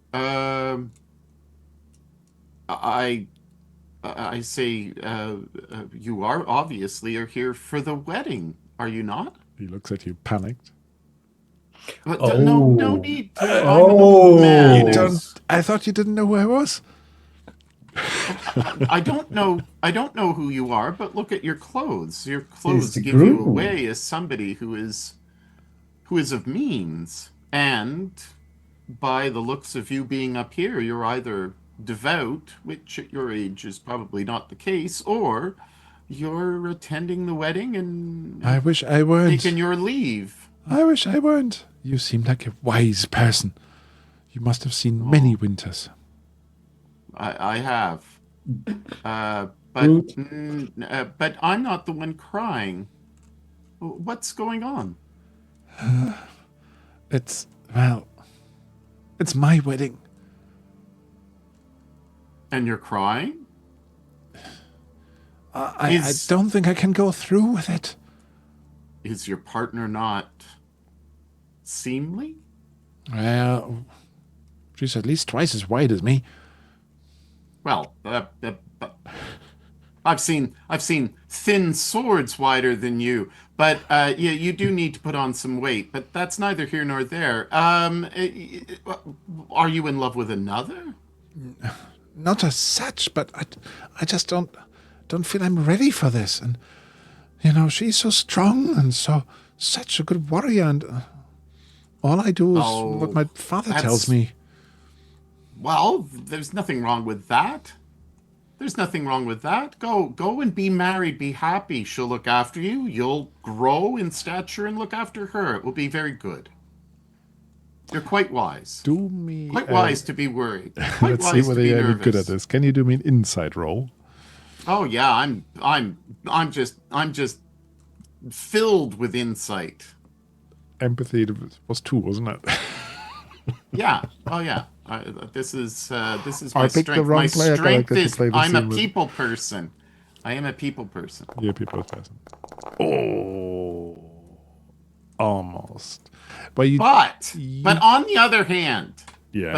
I say you are obviously here for the wedding, are you not? He looks at you, panicked. But no need to. I'm an old man. I thought you didn't know who I was. I don't know. I don't know who you are, but look at your clothes. Your clothes the give you groom. away as somebody who is of means. And by the looks of you being up here, you're either devout, which at your age is probably not the case, or you're attending the wedding and I wish I weren't. taking your leave. I wish I weren't. You seem like a wise person. You must have seen many winters. I have. Rude. But I'm not the one crying. What's going on? It's my wedding. And you're crying? I don't think I can go through with it. Is your partner not seemly? Well, she's at least twice as wide as me. Well, I've seen thin swords wider than you, but you do need to put on some weight. But that's neither here nor there. Are you in love with another? Not as such, but I just don't feel I'm ready for this. And she's so strong and such a good warrior, and all I do is what my father tells me. Well, there's nothing wrong with that. There's nothing wrong with that. Go and be married, be happy. She'll look after you. You'll grow in stature and look after her. It will be very good. You're quite wise. Do me Quite wise to be worried. Quite let's see wise whether to be you're any nervous. good at this. Can you do me an insight roll? Oh yeah, I'm just filled with insight. Empathy was 2, wasn't it? Yeah. Oh yeah. This is I my picked the strength. wrong My player strength character to is play the I'm a scene with. people person. I am a people person. You're a people person. Oh, almost. But But on the other hand, yeah.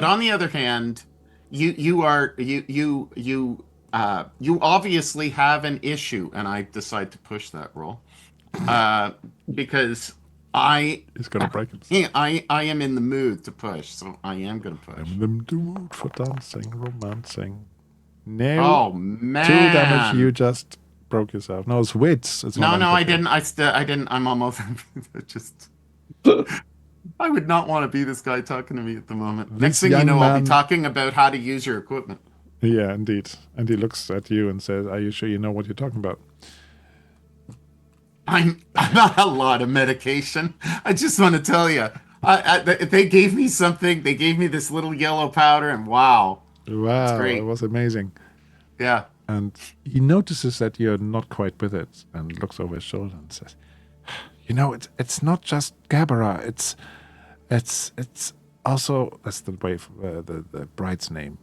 you obviously have an issue, and I decide to push that roll because It's gonna break it. I am in the mood to push, so I am gonna push. I'm in the mood for dancing, romancing. No. Oh man! 2 damage. You just broke yourself. No, it's wits. It's not No, I empathy. didn't. I didn't. I'm almost just. I would not want to be this guy talking to me at the moment. Next thing you young know, I'll be man- talking about how to use your equipment. Yeah, indeed. And he looks at you and says, "Are you sure you know what you're talking about?" I'm not a lot of medication. I just want to tell you, they gave me something. They gave me this little yellow powder, and wow, Wow, great. it was amazing. yeah. And he notices that you're not quite with it, and looks over his shoulder and says, it's not just Gabara. It's also, that's the way the bride's name.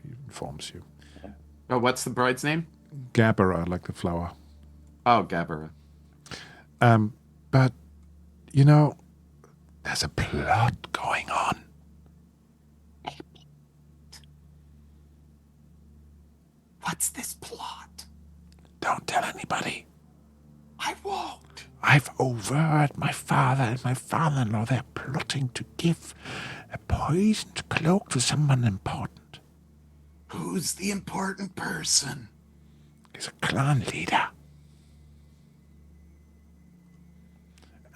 He informs you. Oh, what's the bride's name? Gabara, like the flower. Oh, Gabara. But there's a plot going on. What's this plot? Don't tell anybody. I won't. I've overheard my father and my father-in-law. They're plotting to give a poisoned cloak to someone important. Who's the important person? He's a clan leader.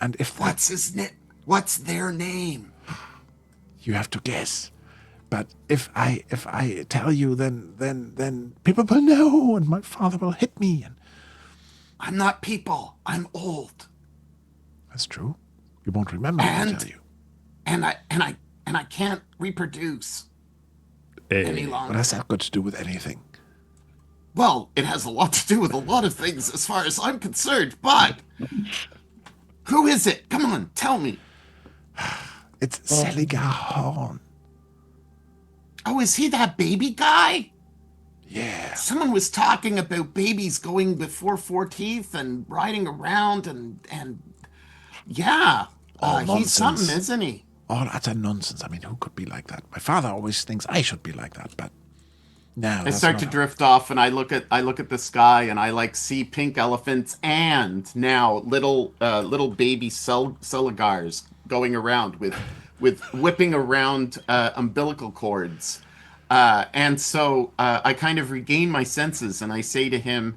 And if What's his name? What's their name? you have to guess. But if I tell you, then people will know, and my father will hit me. And I'm not people. I'm old. that's true. You won't remember what I tell you. And I can't reproduce any What longer. has that got to do with anything? Well, it has a lot to do with a lot of things as far as I'm concerned, but who is it? Come on, tell me. It's Seligar Horn. Oh, is he that baby guy? Yeah. Someone was talking about babies going before 14th and riding around and yeah. He's something, nonsense. isn't he? All utter nonsense. I mean, who could be like that? My father always thinks I should be like that, but no. I start to drift off, and I look at the sky, and I see pink elephants, and now little baby Celigars going around with whipping around umbilical cords. And so I kind of regain my senses and I say to him,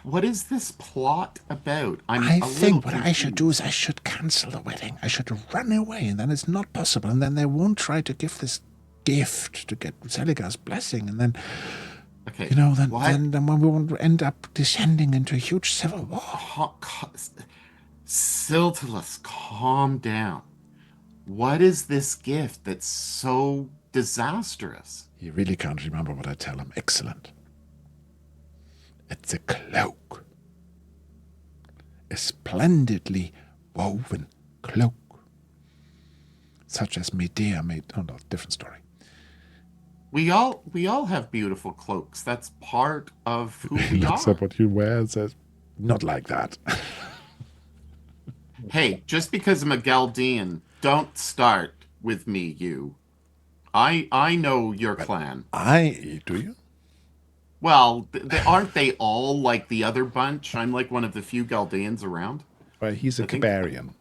what is this plot about? I'm I a little think what I should do confused. is I should cancel the wedding. I should run away, and then it's not possible. And then they won't try to give this gift to get Seligar's blessing. And then, Okay. you know, what? then we won't end up descending into a huge civil war. Siltalus, calm down. What is this gift that's so disastrous? He really can't remember what I tell him. Excellent. It's a cloak. A splendidly woven cloak. Such as Medea made. Oh, no, different story. We all have beautiful cloaks. That's part of who we Looks are. up what you wear and says, not like that. Hey, just because I'm a Galdean, don't start with me, you. I know your clan. Do you? Well, aren't they all like the other bunch? I'm like one of the few Galdeans around. Well, he's a I think- Cabarian.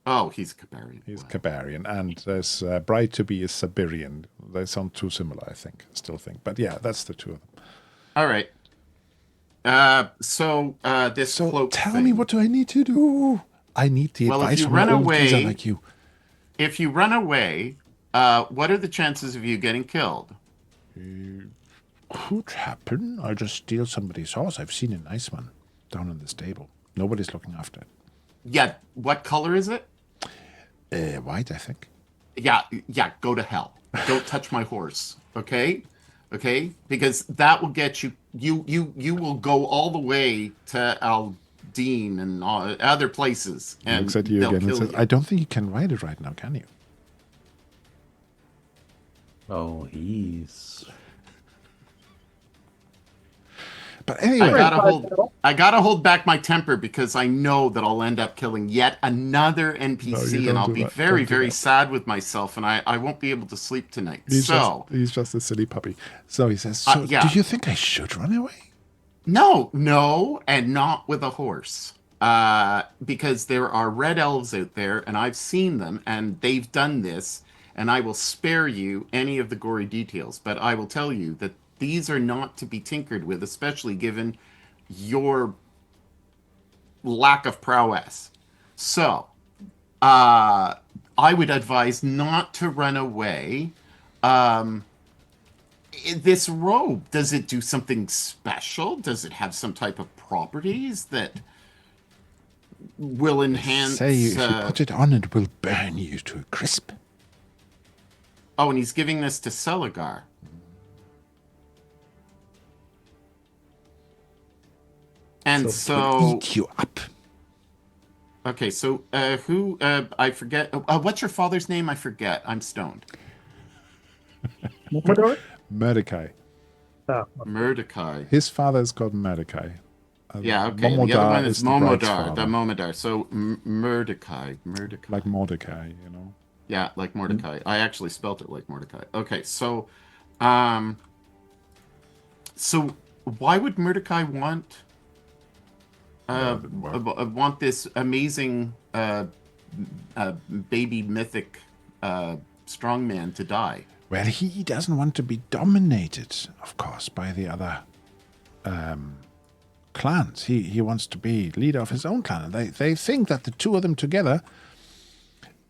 Oh, he's a Cabarian. He's Wow. Cabarian, and there's Bright to be is Siberian. They sound too similar, I think. Still think, but yeah, that's the two of them. All right. This So cloak tell thing. me, what do I need to do? I need the Well, if advice you from run an old geezer away- like you. If you run away, what are the chances of you getting killed? Could happen. I'll just steal somebody's horse. I've seen a nice one down in the stable. Nobody's looking after it. Yeah, what color is it? White, I think. Yeah, go to hell. Don't touch my horse, okay? Okay? Because that will get you you will go all the way to Aldine and other places. He And looks at you they'll again and kill says, you. I don't think you can ride it right now, can you? Oh, he's... But anyway, I gotta hold back my temper because I know that I'll end up killing yet another NPC, don't and I'll do be that. very, Don't do very that. sad with myself, and I won't be able to sleep tonight. he's So just a silly puppy. So he says, so yeah. do you think I should run away? no, and not with a horse. Because there are red elves out there, and I've seen them, and they've done this, and I will spare you any of the gory details, but I will tell you that these are not to be tinkered with, especially given your lack of prowess. So, I would advise not to run away. This robe, does it do something special? Does it have some type of properties that will enhance... Say, if you put it on, it will burn you to a crisp. Oh, and he's giving this to Seligar. And It will so... eat you up. Okay, so who... I forget... what's your father's name? I forget. I'm stoned. Mordor? Mordecai. Oh, Mordecai. His father is called Mordecai. Yeah, okay. The other Momodar one is the bride's Momodar. The father. Momodar. So Mordecai. Like Mordecai, you know. Yeah, like Mordecai. I actually spelt it like Mordecai. Okay, so so why would Mordecai want want this amazing baby mythic strongman to die? Well, he doesn't want to be dominated, of course, by the other clans. He wants to be leader of his own clan. And they think that the two of them together,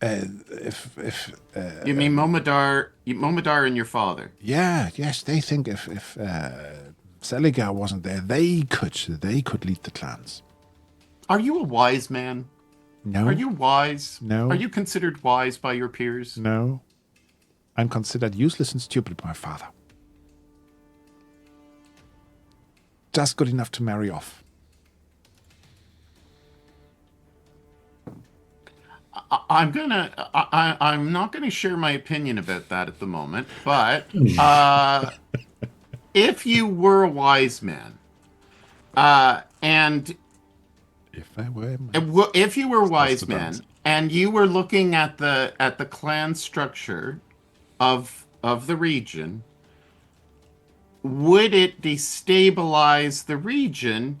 You mean Momodar and your father? yes, they think if Seligar wasn't there, they could lead the clans. Are you a wise man? No, Are you wise? No. Are you considered wise by your peers? No, I'm considered useless and stupid by my father. Just good enough to marry off. I'm not gonna share my opinion about that at the moment, but if you were a wise man, and If I were, if you were a wise the man dance. and you were looking at the clan structure of the region, would it destabilize the region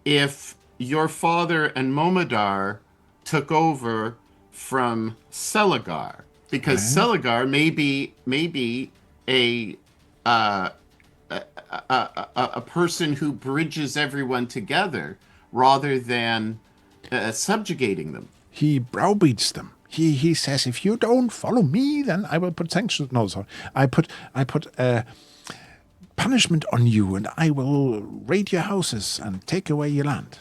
if your father and Momodar took over from Seligar? because Celigar may be a a person who bridges everyone together rather than subjugating them. He browbeats them. He says, if you don't follow me, then I will put sanctions. No, sorry. I put punishment on you, and I will raid your houses and take away your land.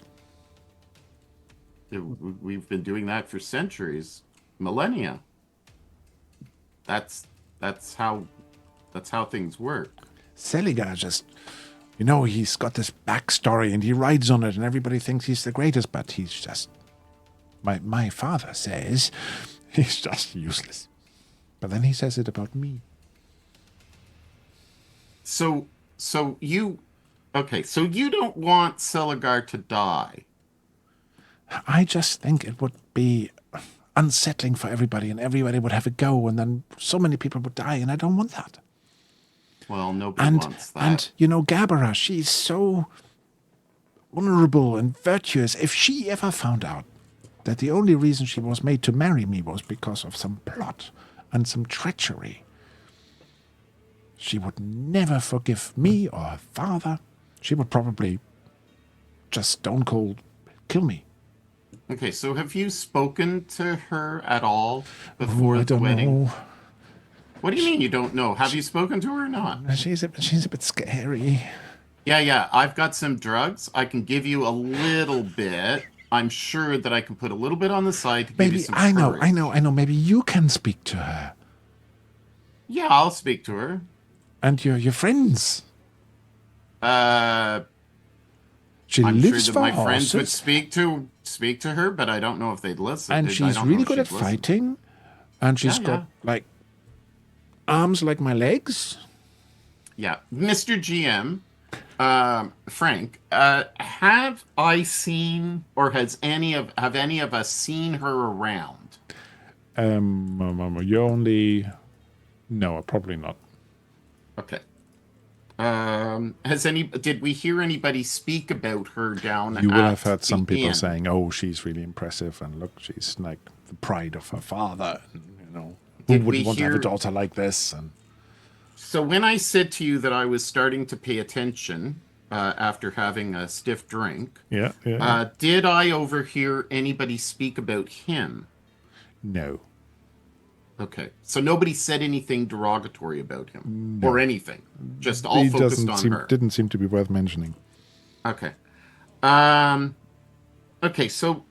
We've been doing that for centuries, millennia. That's how things work. Celigar just, he's got this backstory and he rides on it and everybody thinks he's the greatest, but he's just, my father says, he's just useless. But then he says it about me. So you don't want Celigar to die. I just think it would be unsettling for everybody and everybody would have a go and then so many people would die and I don't want that. Well, nobody wants that. And, Gabara, she's so honorable and virtuous. If she ever found out that the only reason she was made to marry me was because of some plot and some treachery, she would never forgive me or her father. She would probably just stone cold kill me. Okay, so have you spoken to her at all before the wedding? Know. What do you mean you don't know? Have you spoken to her or not? She's a bit scary. Yeah. I've got some drugs. I can give you a little bit. I'm sure that I can put a little bit on the side to give you some courage. I know. Maybe you can speak to her. Yeah, I'll speak to her. And your friends. She I'm lives sure that for my horses. friends would speak to her, but I don't know if they'd listen. And she's really good at fighting. And she's got arms like my legs. Yeah, Mr. GM, Frank, have I seen, or have any of us seen her around? You only... No, probably not. Okay. Did we hear anybody speak about her down at You will have heard some people inn? saying, "Oh, she's really impressive," and look, she's like the pride of her father. And, who would want to have a daughter like this? And so when I said to you that I was starting to pay attention after having a stiff drink, did I overhear anybody speak about him? No. Okay, so nobody said anything derogatory about him or anything. Just all focused on her. Didn't seem to be worth mentioning. Okay. Okay, so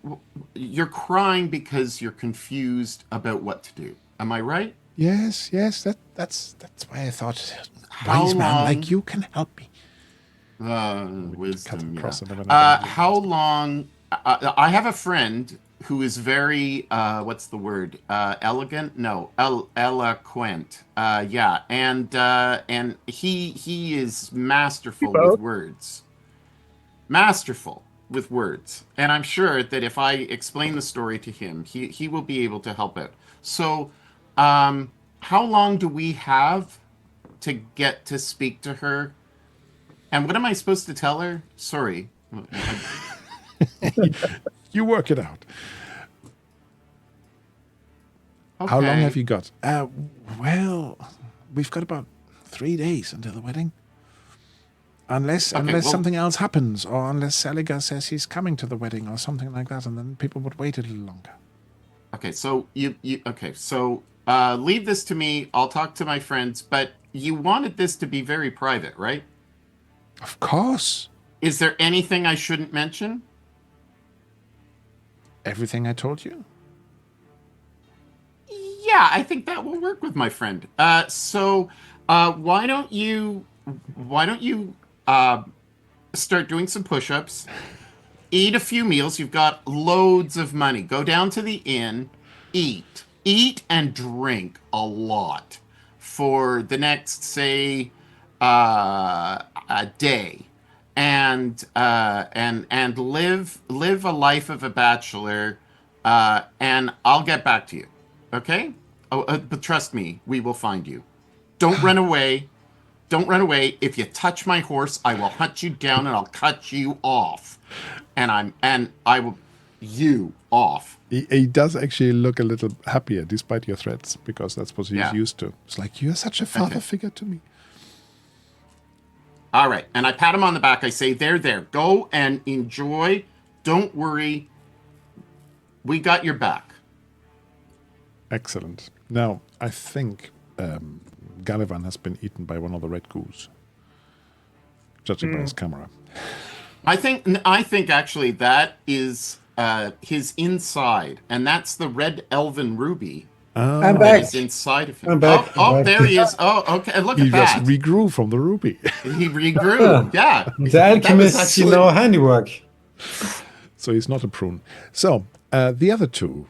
you're crying because you're confused about what to do. Am I right? Yes. That's why I thought a wise man like you can help me. Wisdom. Yeah. How long? I have a friend who is very what's the word? Elegant? No, eloquent. Yeah, and he is masterful with words. Masterful with words, and I'm sure that if I explain the story to him, he will be able to help out. So, how long do we have to get to speak to her? And what am I supposed to tell her? Sorry. You work it out. Okay. How long have you got? Well, we've got about 3 days until the wedding. Unless something else happens, or unless Celigar says he's coming to the wedding or something like that, and then people would wait a little longer. Okay, so leave this to me. I'll talk to my friends, but you wanted this to be very private, right? Of course. Is there anything I shouldn't mention? Everything I told you? Yeah, I think that will work with my friend. So why don't you start doing some push-ups, eat a few meals. You've got loads of money. Go down to the inn, eat and drink a lot for the next, say, a day, and live a life of a bachelor, and I'll get back to you. Okay? But trust me, we will find you. Don't run away. Don't run away. If you touch my horse, I will hunt you down and I'll cut you off. And I will. you off. He does actually look a little happier despite your threats, because that's what he's Yeah. used to. It's like, you're such a father figure to me. All right. And I pat him on the back. I say, there. Go and enjoy. Don't worry. We got your back. Excellent. Now, I think Gullivan has been eaten by one of the red goose, judging by his camera. I think actually that is his inside, and that's the red elven ruby I'm that back. is inside of him. I'm back. Oh, I'm back. there he is. Oh, okay. Look He at just that. regrew from the ruby. He regrew. Yeah. The That was alchemists, actually- handiwork. So he's not a prune. So the other two.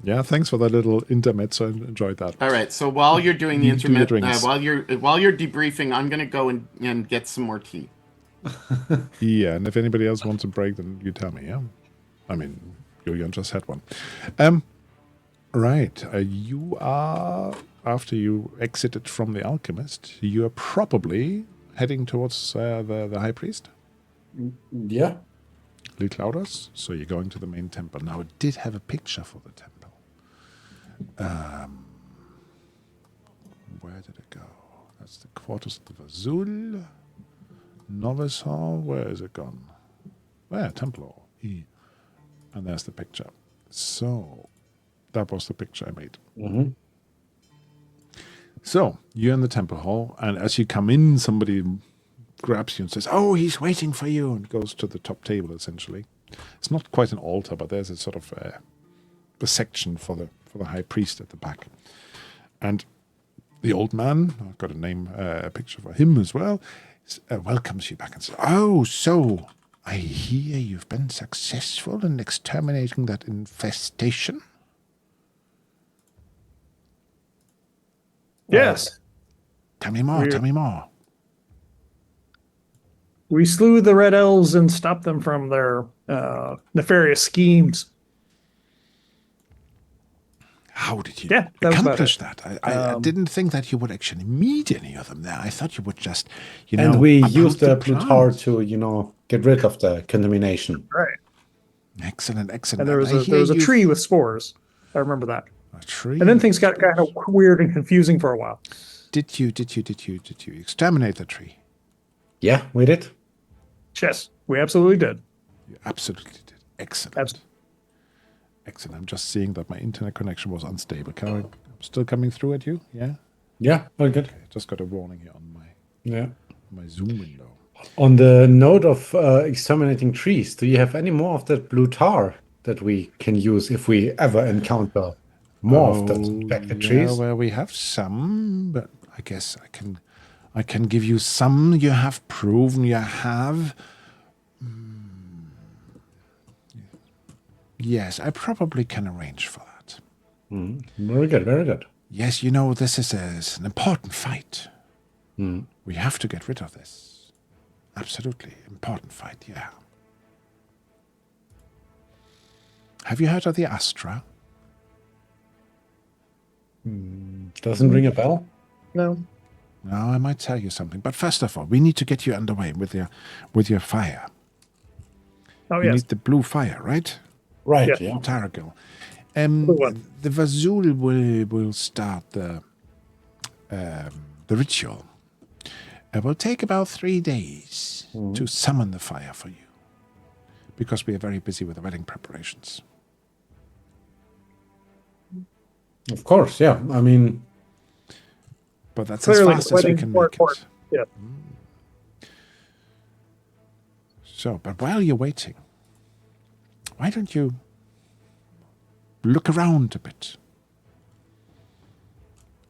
Yeah, thanks for that little intermezzo. I enjoyed that. All right. So while you're doing the You do your internet, drinks. while you're debriefing, I'm gonna go and get some more tea. Yeah, and if anybody else wants a break, then you tell me, yeah? I mean, Julian just had one. Right. You are, after you exited from the alchemist, you are probably heading towards the high priest, Yeah. Clouders. So you're going to the main temple. Now, it did have a picture for the temple. Where did it go? That's the quarters of the Vazul. Novice Hall. Where is it gone? There, Temple Hall. E. And there's the picture. So, that was the picture I made. Mm-hmm. So, you're in the Temple Hall, and as you come in, somebody grabs you and says, "Oh, he's waiting for you," and goes to the top table, essentially. It's not quite an altar, but there's a sort of a section for the high priest at the back. And the old man, I've got a picture for him as well, welcomes you back and says, "Oh, so I hear you've been successful in exterminating that infestation?" Yes. Tell me more, tell me more. We slew the Red Elves and stopped them from their nefarious schemes. How did you Yeah, that was about accomplish that? I didn't think that you would actually meet any of them there. I thought you would just, And we uproot used the plants. Plutar to, get rid of the contamination. Right. Excellent. And there was a tree with spores. I remember that. A tree. And then things got kind of weird and confusing for a while. Did you exterminate the tree? Yeah, we did. Yes, we absolutely did. You absolutely did. Excellent. Excellent. I'm just seeing that my internet connection was unstable. I'm still coming through at you? Yeah? Yeah, all good. Okay, just got a warning here on Yeah. my Zoom window. On the note of exterminating trees, do you have any more of that blue tar that we can use if we ever encounter more of those infected trees? Well, we have some, but I guess I can give you some. You have proven you have. Yes, I probably can arrange for that. Very good, very good. Yes, this is an important fight. We have to get rid of this. Absolutely important fight, yeah. Have you heard of the Astra? Doesn't ring a bell? No. No, I might tell you something. But first of all, we need to get you underway with your fire. Oh, You yes. need the blue fire, right? Right, Yeah. yeah. Targil. one. The Vazul will start the ritual. It will take about 3 days to summon the fire for you, because we are very busy with the wedding preparations. Of course, yeah. I mean, But that's Clearly, as fast as we can make it. Yeah. So, but while you're waiting, why don't you look around a bit?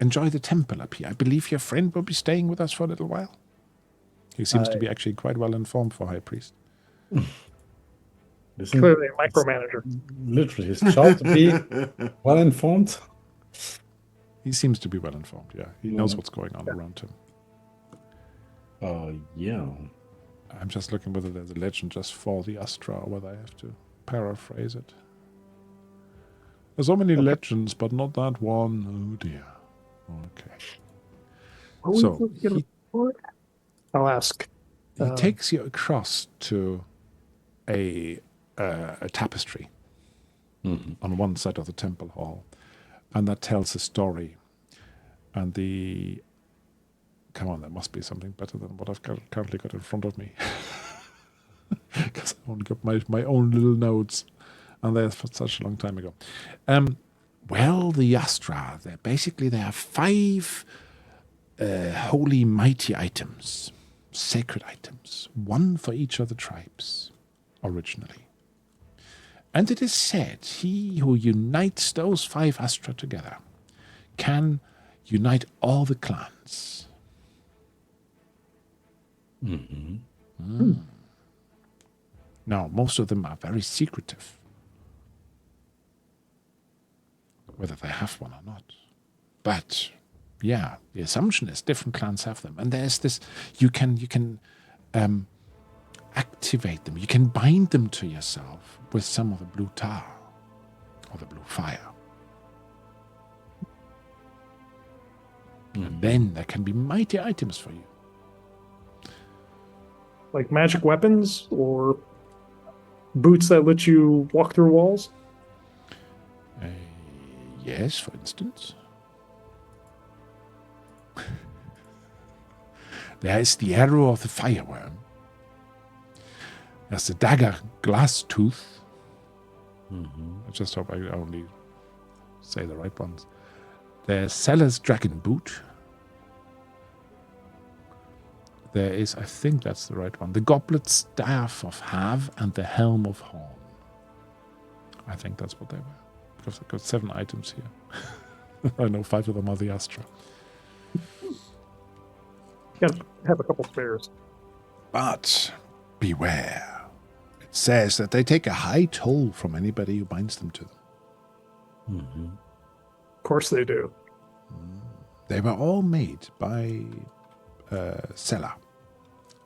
Enjoy the temple up here. I believe your friend will be staying with us for a little while. He seems to be actually quite well informed for High Priest. isn't Clearly a micromanager. literally his job to be well informed. He seems to be well informed, yeah. He knows what's going on around him. Yeah. I'm just looking whether there's a legend just for the Astra or whether I have to paraphrase it. There's so many legends, but not that one. Oh dear. Okay. So I'll ask. he takes you across to a tapestry. on one side of the temple hall, and that tells a story. And come on, there must be something better than what I've currently got in front of me, because I only got my own little notes, and they're for such a long time ago. Well, the Astra, there are 5 holy mighty items, sacred items, one for each of the tribes, originally. And it is said, he who unites those 5 Astra together can unite all the clans. Now, most of them are very secretive, whether they have one or not. But yeah, the assumption is different clans have them, and there's this. You can activate them. You can bind them to yourself with some of the blue tar or the blue fire. And then there can be mighty items for you. Like magic weapons or boots that let you walk through walls? Yes, for instance. There is the arrow of the fireworm. There's the dagger glass tooth. I just hope I only say the right ones. There's Seller's dragon boot. There is, I think that's the right one, the goblet staff of Hav and the helm of Horn. I think that's what they were, because I've got 7 items here. I know 5 of them are the Astra. Gotta have a couple spares. But beware. It says that they take a high toll from anybody who binds them to them. Of course they do. They were all made by Seller,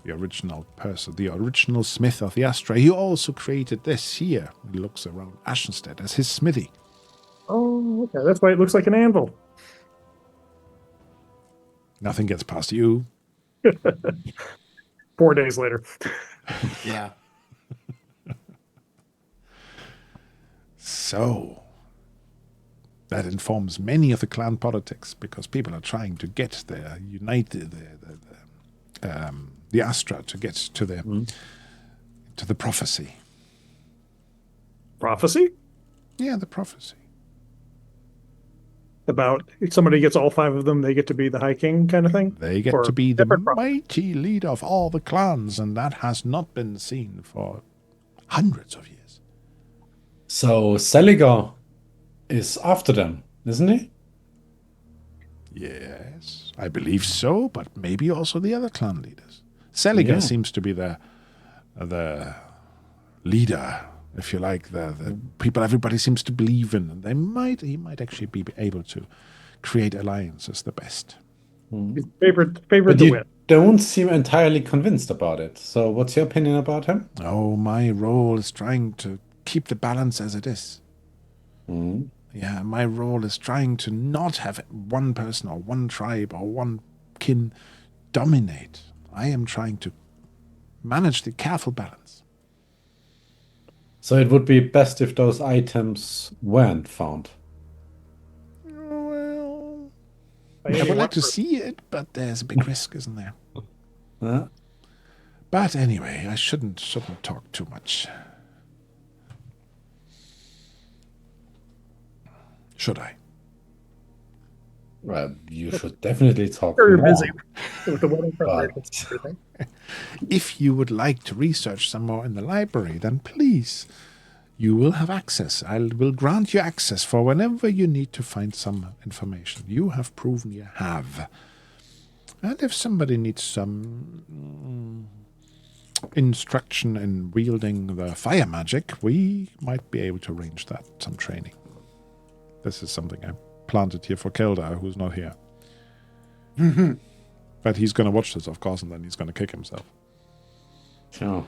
the original person, the original smith of the Astra. He also created this here. He looks around Ashenstread as his smithy. Oh, okay. That's why it looks like an anvil. Nothing gets past you. 4 days later. Yeah. So that informs many of the clan politics, because people are trying to get the Astra to get to the prophecy. Prophecy? Yeah, the prophecy. About if somebody gets all 5 of them, they get to be the High King kind of thing? They get Or to be the different mighty leader of all the clans, and that has not been seen for hundreds of years. So Seliger is after them, isn't he? Yes, I believe so, but maybe also the other clan leaders. Seliger seems to be the leader, if you like, the people everybody seems to believe in, and he might actually be able to create alliances the best. His favorite But to you win. don't seem entirely convinced about it. So what's your opinion about him? Oh, my role is trying to keep the balance as it is. Yeah, my role is trying to not have one person or one tribe or one kin dominate. I am trying to manage the careful balance. So it would be best if those items weren't found. Well, I would like to see it, but there's a big risk, isn't there? But anyway, I shouldn't talk too much. Should I? Well, you should definitely talk Very more. busy with the wedding preparations and everything. If you would like to research some more in the library, then please, you will have access. I will grant you access for whenever you need to find some information. You have proven you have. And if somebody needs some instruction in wielding the fire magic, we might be able to arrange that, some training. This is something I planted here for Keldar, who's not here. But he's going to watch this, of course, and then he's going to kick himself. Oh,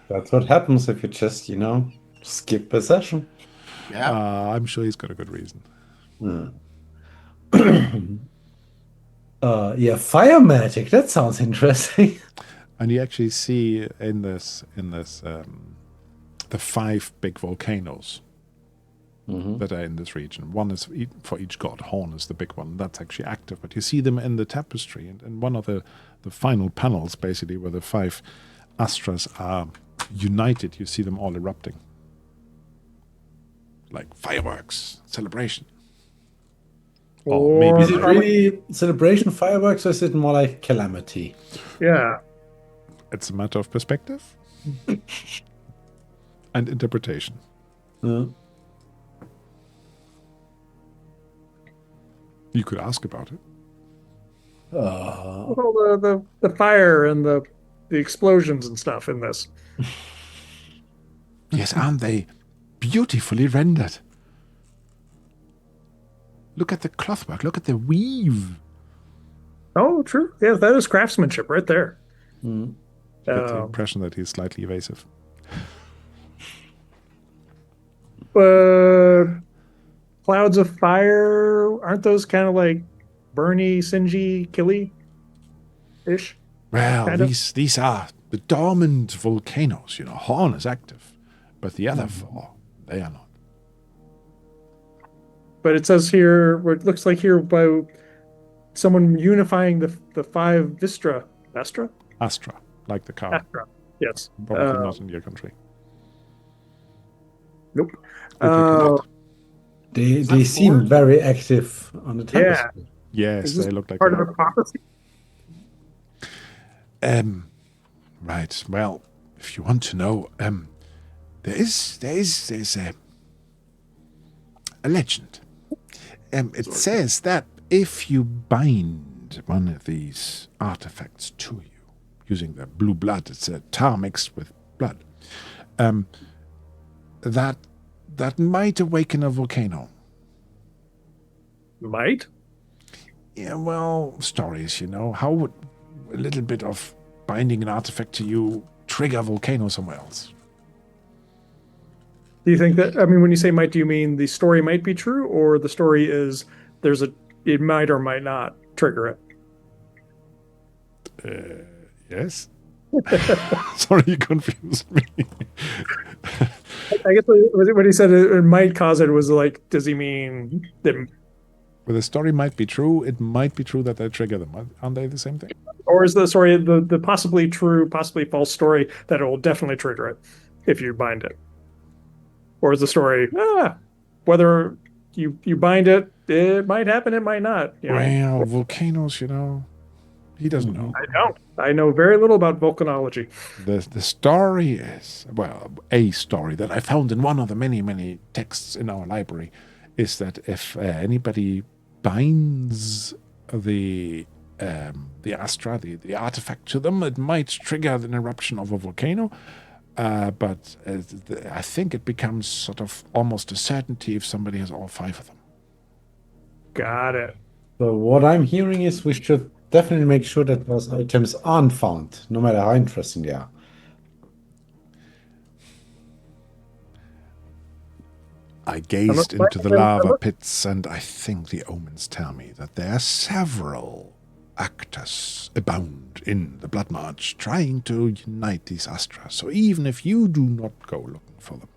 that's what happens if you just, skip a session. Yeah. I'm sure he's got a good reason. Yeah, fire magic. That sounds interesting. And you actually see in this the 5 big volcanoes that are in this region. One is for each god. Horn is the big one. That's actually active. But you see them in the tapestry. And one of the final panels, basically, where the 5 Astras are united, you see them all erupting. Like fireworks, celebration. Or maybe Is it really celebration fireworks, or is it more like calamity? Yeah. it's a matter of perspective and interpretation. Uh, You could ask about it. Well, the fire and the explosions and stuff in this. Yes, aren't they beautifully rendered? Look at the clothwork. Look at the weave. Oh, true. Yeah, that is craftsmanship right there. You get the impression that he's slightly evasive. Clouds of fire, aren't those kind of like Bernie, Sinji, Killy-ish? Well, Kind of. these are the dormant volcanoes. You know, Horn is active, but the other 4, they are not. But it says here, what it looks like here, by someone unifying the 5 Vestra, Astra, like the car. Astra. Yes. Probably not in your country. Nope. Would you connect? They seem very active on the Yeah. tempest. Yes, Is this they look like part they of a prophecy? Right. Well, if you want to know, there's a legend. It says that if you bind one of these artifacts to you, using the blue blood, it's a tar mixed with blood, that might awaken a volcano. Might? Yeah, well, stories, you know. How would a little bit of binding an artifact to you trigger a volcano somewhere else? Do you think that, I mean, when you say might, do you mean the story might be true, or the story is it might or might not trigger it? Yes. Sorry, you confused me. I guess when he said it might cause it, was like, does he mean that, Well, the story might be true. It might be true that they trigger them. Aren't they the same thing? or is the story the possibly true, possibly false story that it will definitely trigger it if you bind it? Or is the story, whether you bind it, it might happen, it might not. You know? Well, volcanoes, you know, he doesn't know. I don't. I know very little about volcanology. The story is, well, a story that I found in one of the many, many texts in our library is that if anybody binds the Astra, the artifact to them, it might trigger an eruption of a volcano. But I think it becomes sort of almost a certainty if somebody has all 5 of them. Got it. So what I'm hearing is we should definitely make sure that those items aren't found, no matter how interesting they are. I gazed into the lava pits, and I think the omens tell me that there are several actors abound in the Bloodmarch trying to unite these Astra. So even if you do not go looking for them,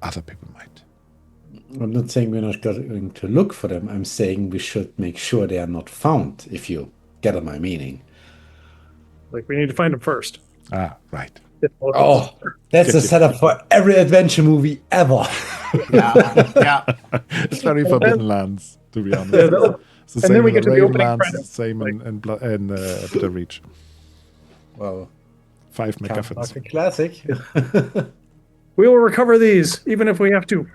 other people might. I'm not saying we're not going to look for them. I'm saying we should make sure they are not found, if you get my meaning. Like, we need to find them first. Ah, right. Oh, that's a setup for every adventure movie ever. Yeah. It's very Forbidden Lands, to be honest. Yeah, It's the same then we in get the to the opening Ravenlands, credits. same in Blood Reach. Well, 5 can't MacGuffins. knock a classic. We will recover these, even if we have to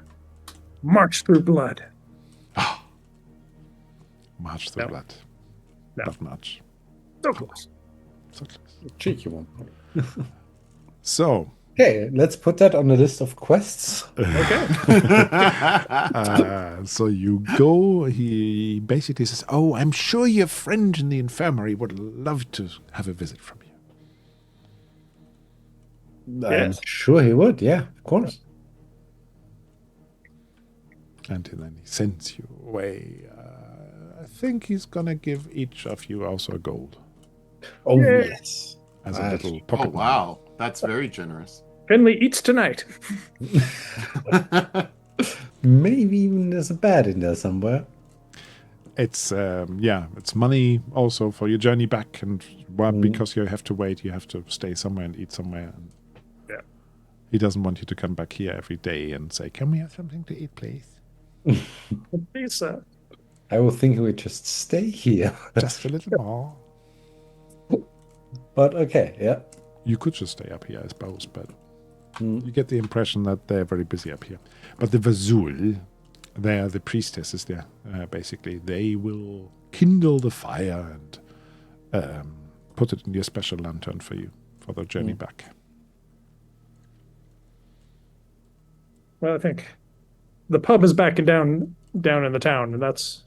march through blood. March through No. blood. No. Blood March. So close. So close. Cheeky one. So, Okay, let's put that on the list of quests. Okay. so you go, he basically says, oh, I'm sure your friend in the infirmary would love to have a visit from you. I'm Yes. sure he would, yeah, of course. And then he sends you away. I think he's going to give each of you also a gold Oh, Yeah. yes. as a Nice. little Oh, pocket money. wow. That's very generous. Finley eats tonight. Maybe even there's a bed in there somewhere. It's it's money also for your journey back, and because you have to wait, you have to stay somewhere and eat somewhere. And Yeah. he doesn't want you to come back here every day and say, "Can we have something to eat, please?" Please, I would think we just stay here. Just a little more. But okay, yeah. You could just stay up here, I suppose, but you get the impression that they're very busy up here. But the Vazul, they are the priestesses there, basically. They will kindle the fire and put it in your special lantern for you for the journey back. well, I think the pub is back and down in the town, and that's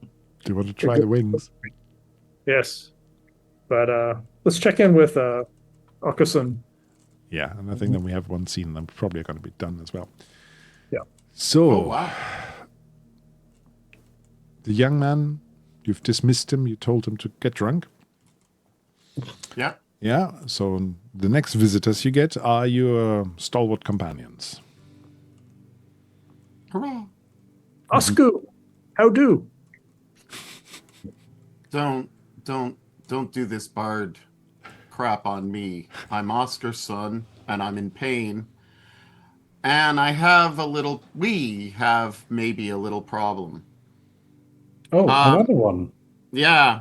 Do you want to try the wings? yes. But let's check in with Okusun. Yeah, and I think then we have one scene that's probably going to be done as well. Yeah. So, Oh, wow. the young man, you've dismissed him, you told him to get drunk. Yeah. Yeah, so the next visitors you get are your stalwart companions. Hurrah. Osku, how do? Don't do this bard crap on me. I'm Oscar's son, and I'm in pain. And we have maybe a little problem. Oh, another one. Yeah.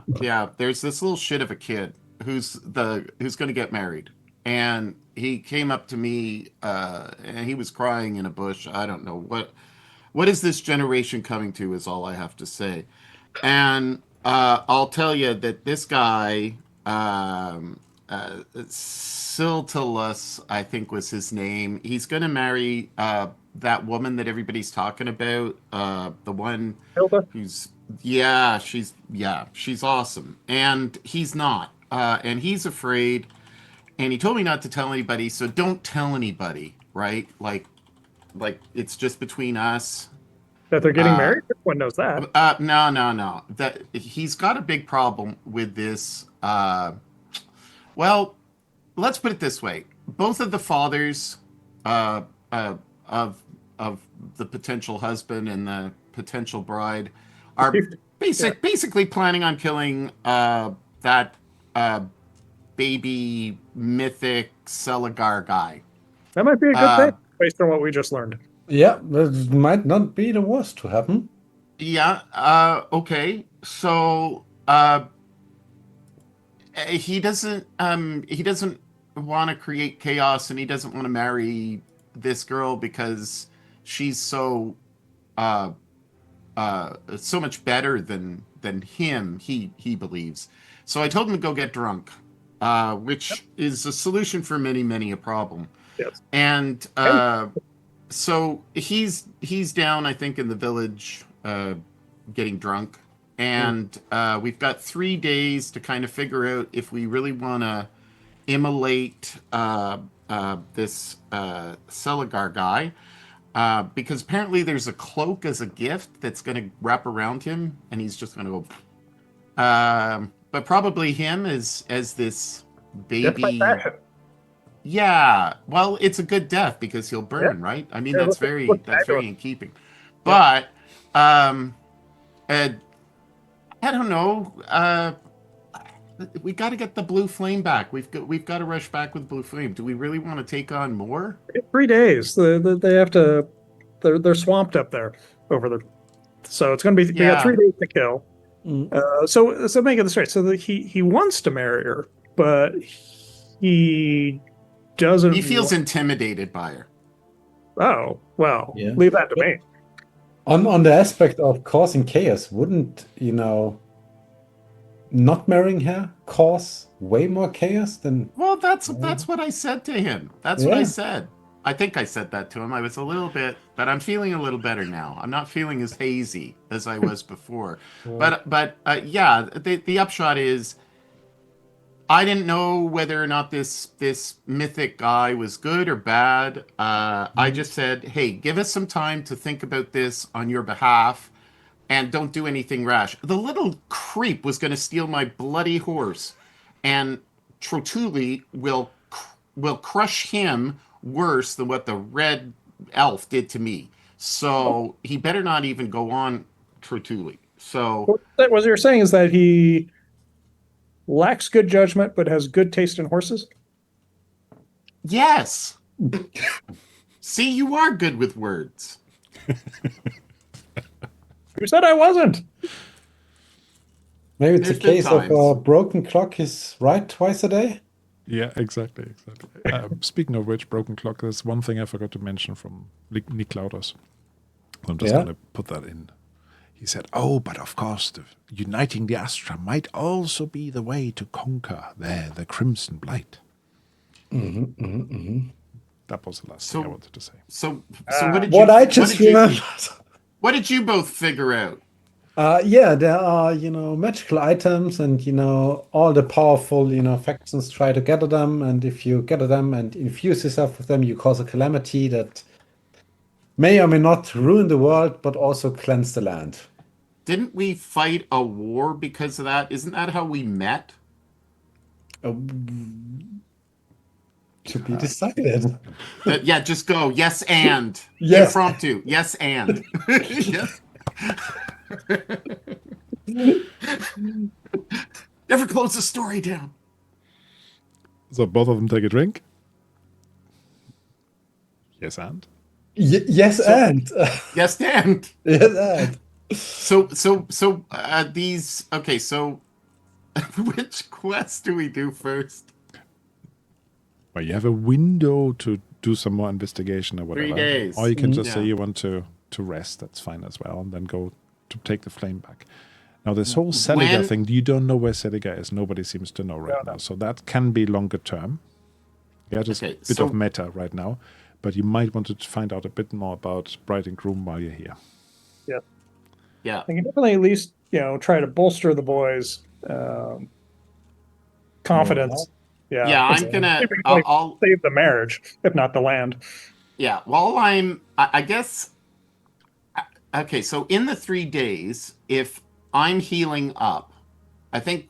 There's this little shit of a kid who's going to get married. And he came up to me, and he was crying in a bush. I don't know what is this generation coming to is all I have to say. And I'll tell you that this guy, Siltalus, I think was his name. He's going to marry that woman that everybody's talking about. The one Hilda? who's she's awesome, and he's not, and he's afraid. And he told me not to tell anybody, so don't tell anybody, right? Like it's just between us. That they're getting married? Everyone knows that. No. That he's got a big problem with this. Well, let's put it this way: both of the fathers of the potential husband and the potential bride are basically planning on killing that baby mythic Celagar guy. That might be a good thing based on what we just learned. Yeah, that might not be the worst to happen. Yeah. Okay. So he doesn't want to create chaos, and he doesn't want to marry this girl because she's so much better than him. He believes. So I told him to go get drunk, which is a solution for many a problem. Yes. And so he's down, I think, in the village getting drunk. And we've got 3 days to kind of figure out if we really want to immolate this Celagar guy. Because apparently there's a cloak as a gift that's going to wrap around him, and he's just going to go. But probably him as this baby. Yeah, well, it's a good death because he'll burn, right? I mean, that's very in keeping. But I don't know. We got to get the blue flame back. We've got to rush back with blue flame. Do we really want to take on more? 3 days. They have to. They're swamped up there over the. So it's going to be. They got 3 days to kill. So make it straight. So he wants to marry her, but he doesn't. He feels intimidated by her. Oh well, leave that to me. On the aspect of causing chaos, wouldn't not marrying her cause way more chaos than? Well, that's what I said to him. That's what I said. I think I said that to him. I was a little bit, but I'm feeling a little better now. I'm not feeling as hazy as I was before. But the upshot is, I didn't know whether or not this mythic guy was good or bad. I just said, hey, give us some time to think about this on your behalf, and don't do anything rash. The little creep was going to steal my bloody horse, and Trotuli will will crush him worse than what the red elf did to me. So he better not even go on Trotuli. So What you're saying is that he lacks good judgment but has good taste in horses? yes. See, you are good with words. Who said I wasn't? Maybe it's There's a been case of a times. broken clock is right twice a day. Yeah, exactly. Speaking of which, broken clock. There's one thing I forgot to mention from Nick Laudas. I'm just Yeah? going to put that in. He said, "Oh, but of course, uniting the Astra might also be the way to conquer the Crimson Blight." That was the last thing I wanted to say. So what did What you? I just remembered. What did you both figure out? Yeah, there are, magical items and, all the powerful, factions try to gather them. And if you gather them and infuse yourself with them, you cause a calamity that may or may not ruin the world, but also cleanse the land. Didn't we fight a war because of that? Isn't that how we met? To be decided. Yeah, just go. Yes, and. Yes. Impromptu. Yes, and. Yes. Never close the story down. So both of them take a drink. Yes, and Yes, and. Yes, and. Yes, and. So these. Okay, so which quest do we do first? well, you have a window to do some more investigation or whatever. 3 days. Or you can just Yeah. say you want to rest. That's fine as well, and then go to take the flame back. Now, this whole Seliger When- thing, you don't know where Seliger is. Nobody seems to know right now. So that can be longer term. Yeah, just Okay, a bit so- of meta right now. But you might want to find out a bit more about Bright&Groom while you're here. Yeah. I can definitely at least, try to bolster the boys' confidence. Yeah. Yeah, I'm gonna. See if we can I'll. save the marriage, if not the land. Yeah. While I guess. Okay, so in the 3 days, if I'm healing up, I think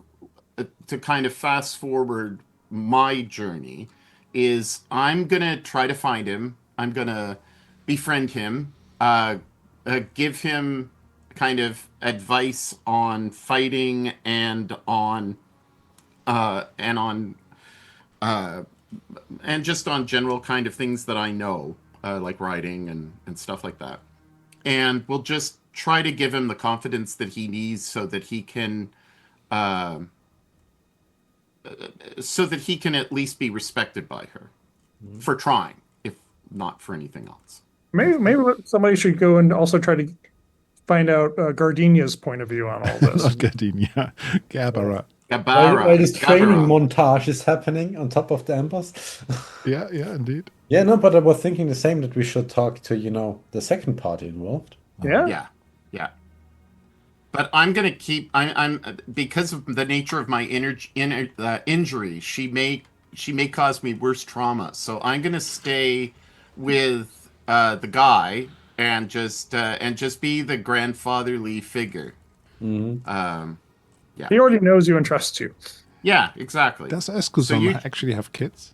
to kind of fast forward my journey is I'm gonna try to find him. I'm gonna befriend him, give him kind of advice on fighting and on and just on general kind of things that I know, like writing and stuff like that. And we'll just try to give him the confidence that he needs so that he can at least be respected by her for trying, if not for anything else. Maybe somebody should go and also try to find out Gardenia's point of view on all this. Not Gardenia, Gabara. While this training Gabara. montage is happening on top of the embers. Yeah, indeed. Yeah, no, but I was thinking the same, that we should talk to, the second party involved. Yeah. Yeah. But I'm gonna keep. I'm because of the nature of my injury. She may cause me worse trauma. So I'm gonna stay with the guy and just be the grandfatherly figure. He already knows you and trusts you. Yeah, exactly. Does Escuzon you- actually have kids?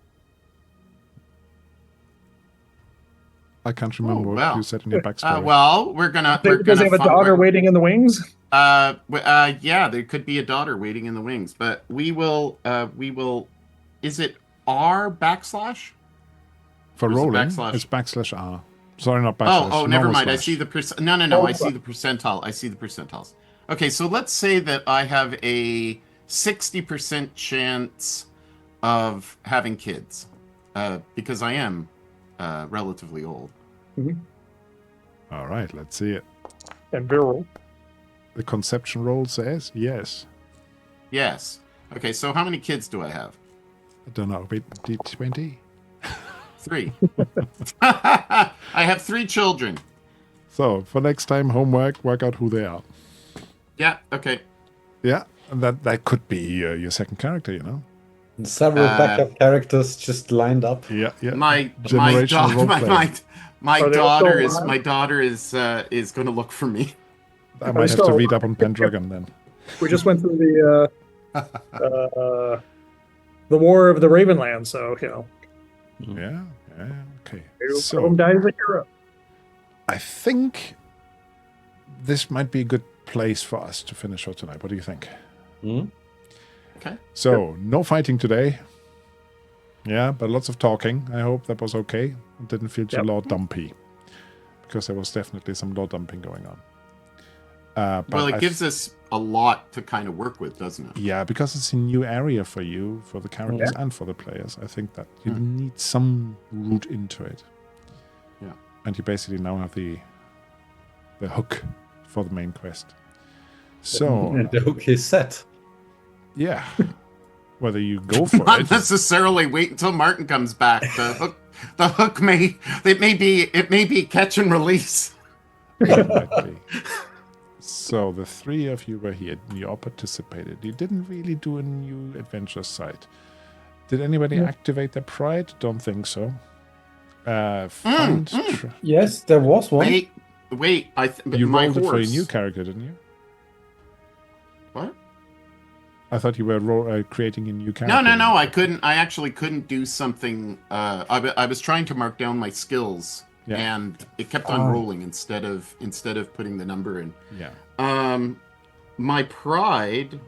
I can't remember what well. you said in your backstory. Well, we're gonna. Does he have a daughter waiting in the wings? Yeah, there could be a daughter waiting in the wings, but we will. Is it R /? For Where's the rolling, backslash? it's /R. Sorry, not backslash. Oh, never normal mind. I slash. see the No. I see the percentile. I see the percentiles. Okay, so let's say that I have a 60% chance of having kids, because I am relatively old. All right, let's see it. And virile. The conception roll says yes. Yes. Okay, so how many kids do I have? I don't know, wait, D20? 3. I have 3 children. So, for next time, homework, work out who they are. Yeah. Okay. Yeah, and that could be your second character, And several backup characters just lined up. Yeah. My Generational roleplay. my daughter is going to look for me. I might have to read up on Pendragon then. We just went through the War of the Ravenland, so Yeah, okay. One of So them dies a hero. I think this might be a good place for us to finish for tonight. What do you think? Okay. So, no fighting today. Yeah, but lots of talking. I hope that was okay. It didn't feel too lore dumpy. Because there was definitely some lore dumping going on. Well, it gives us a lot to kind of work with, doesn't it? Yeah, because it's a new area for you, for the characters and for the players. I think that you need some root into it. Yeah. And you basically now have the hook for the main quest. So And the hook is set. yeah. Whether you go for Not it. necessarily wait until Martin comes back. The hook may be catch and release. It might be. So the three of you were here. You all participated. You didn't really do a new adventure site. Did anybody activate their pride? Don't think so. Yes, there was one. Wait. You my rolled it for a horse. new character, didn't you? What? I thought you were creating a new character. No. I couldn't. I actually couldn't do something. I was trying to mark down my skills, and it kept on rolling instead of putting the number in. Yeah. My pride.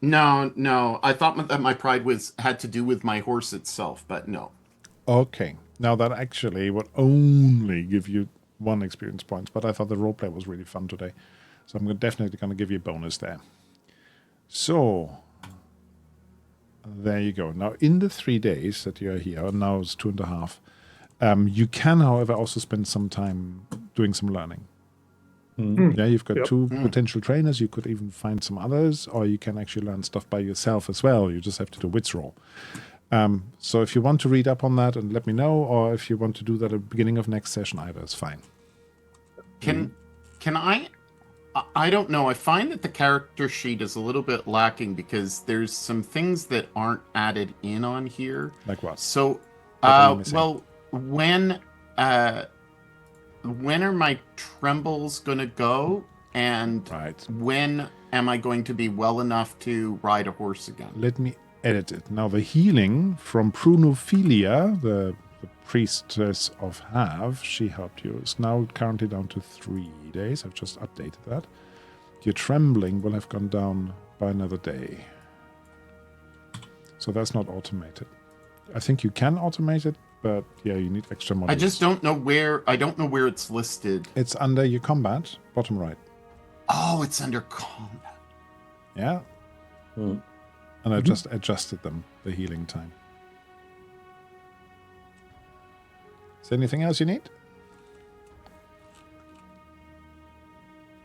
No. I thought that my pride had to do with my horse itself, but no. Okay. Now that actually would only give you 1 experience point, but I thought the roleplay was really fun today. So I'm definitely going to give you a bonus there. So, there you go. Now, in the 3 days that you're here, now it's 2.5, you can, however, also spend some time doing some learning. Yeah, you've got 2 potential trainers. You could even find some others, or you can actually learn stuff by yourself as well. You just have to do wits roll. So if you want to read up on that and let me know, or if you want to do that at the beginning of next session, either is fine. Can I don't know. I find that the character sheet is a little bit lacking because there's some things that aren't added in on here. Like what? So, What are you missing? well, when are my trembles going to go? And when am I going to be well enough to ride a horse again? Let me edit it. Now, the healing from Prunophilia, the priestess of Have, she helped you, is now currently down to 3 days. I've just updated that. Your trembling will have gone down by another day. So that's not automated. I think you can automate it, but yeah, you need extra modules. I just don't know where it's listed. It's under your combat, bottom right. Oh, it's under combat. Yeah. And I just adjusted them, the healing time. Is there anything else you need?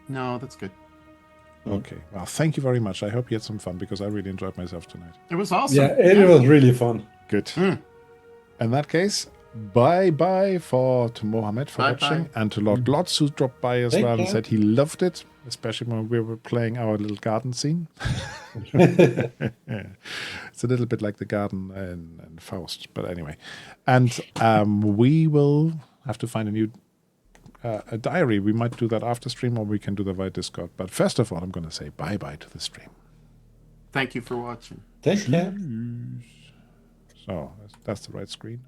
No, that's good. Okay. Well, thank you very much. I hope you had some fun because I really enjoyed myself tonight. It was awesome. Yeah, it was really fun. Good. In that case, bye-bye to Mohammed for watching, and to Lord Glotz, who dropped by as well and said he loved it, especially when we were playing our little garden scene. It's a little bit like the garden in Faust, but anyway. And we will have to find a new a diary. We might do that after stream, or we can do that via Discord. But first of all, I'm going to say bye-bye to the stream. Thank you for watching. Take care. So that's the right screen.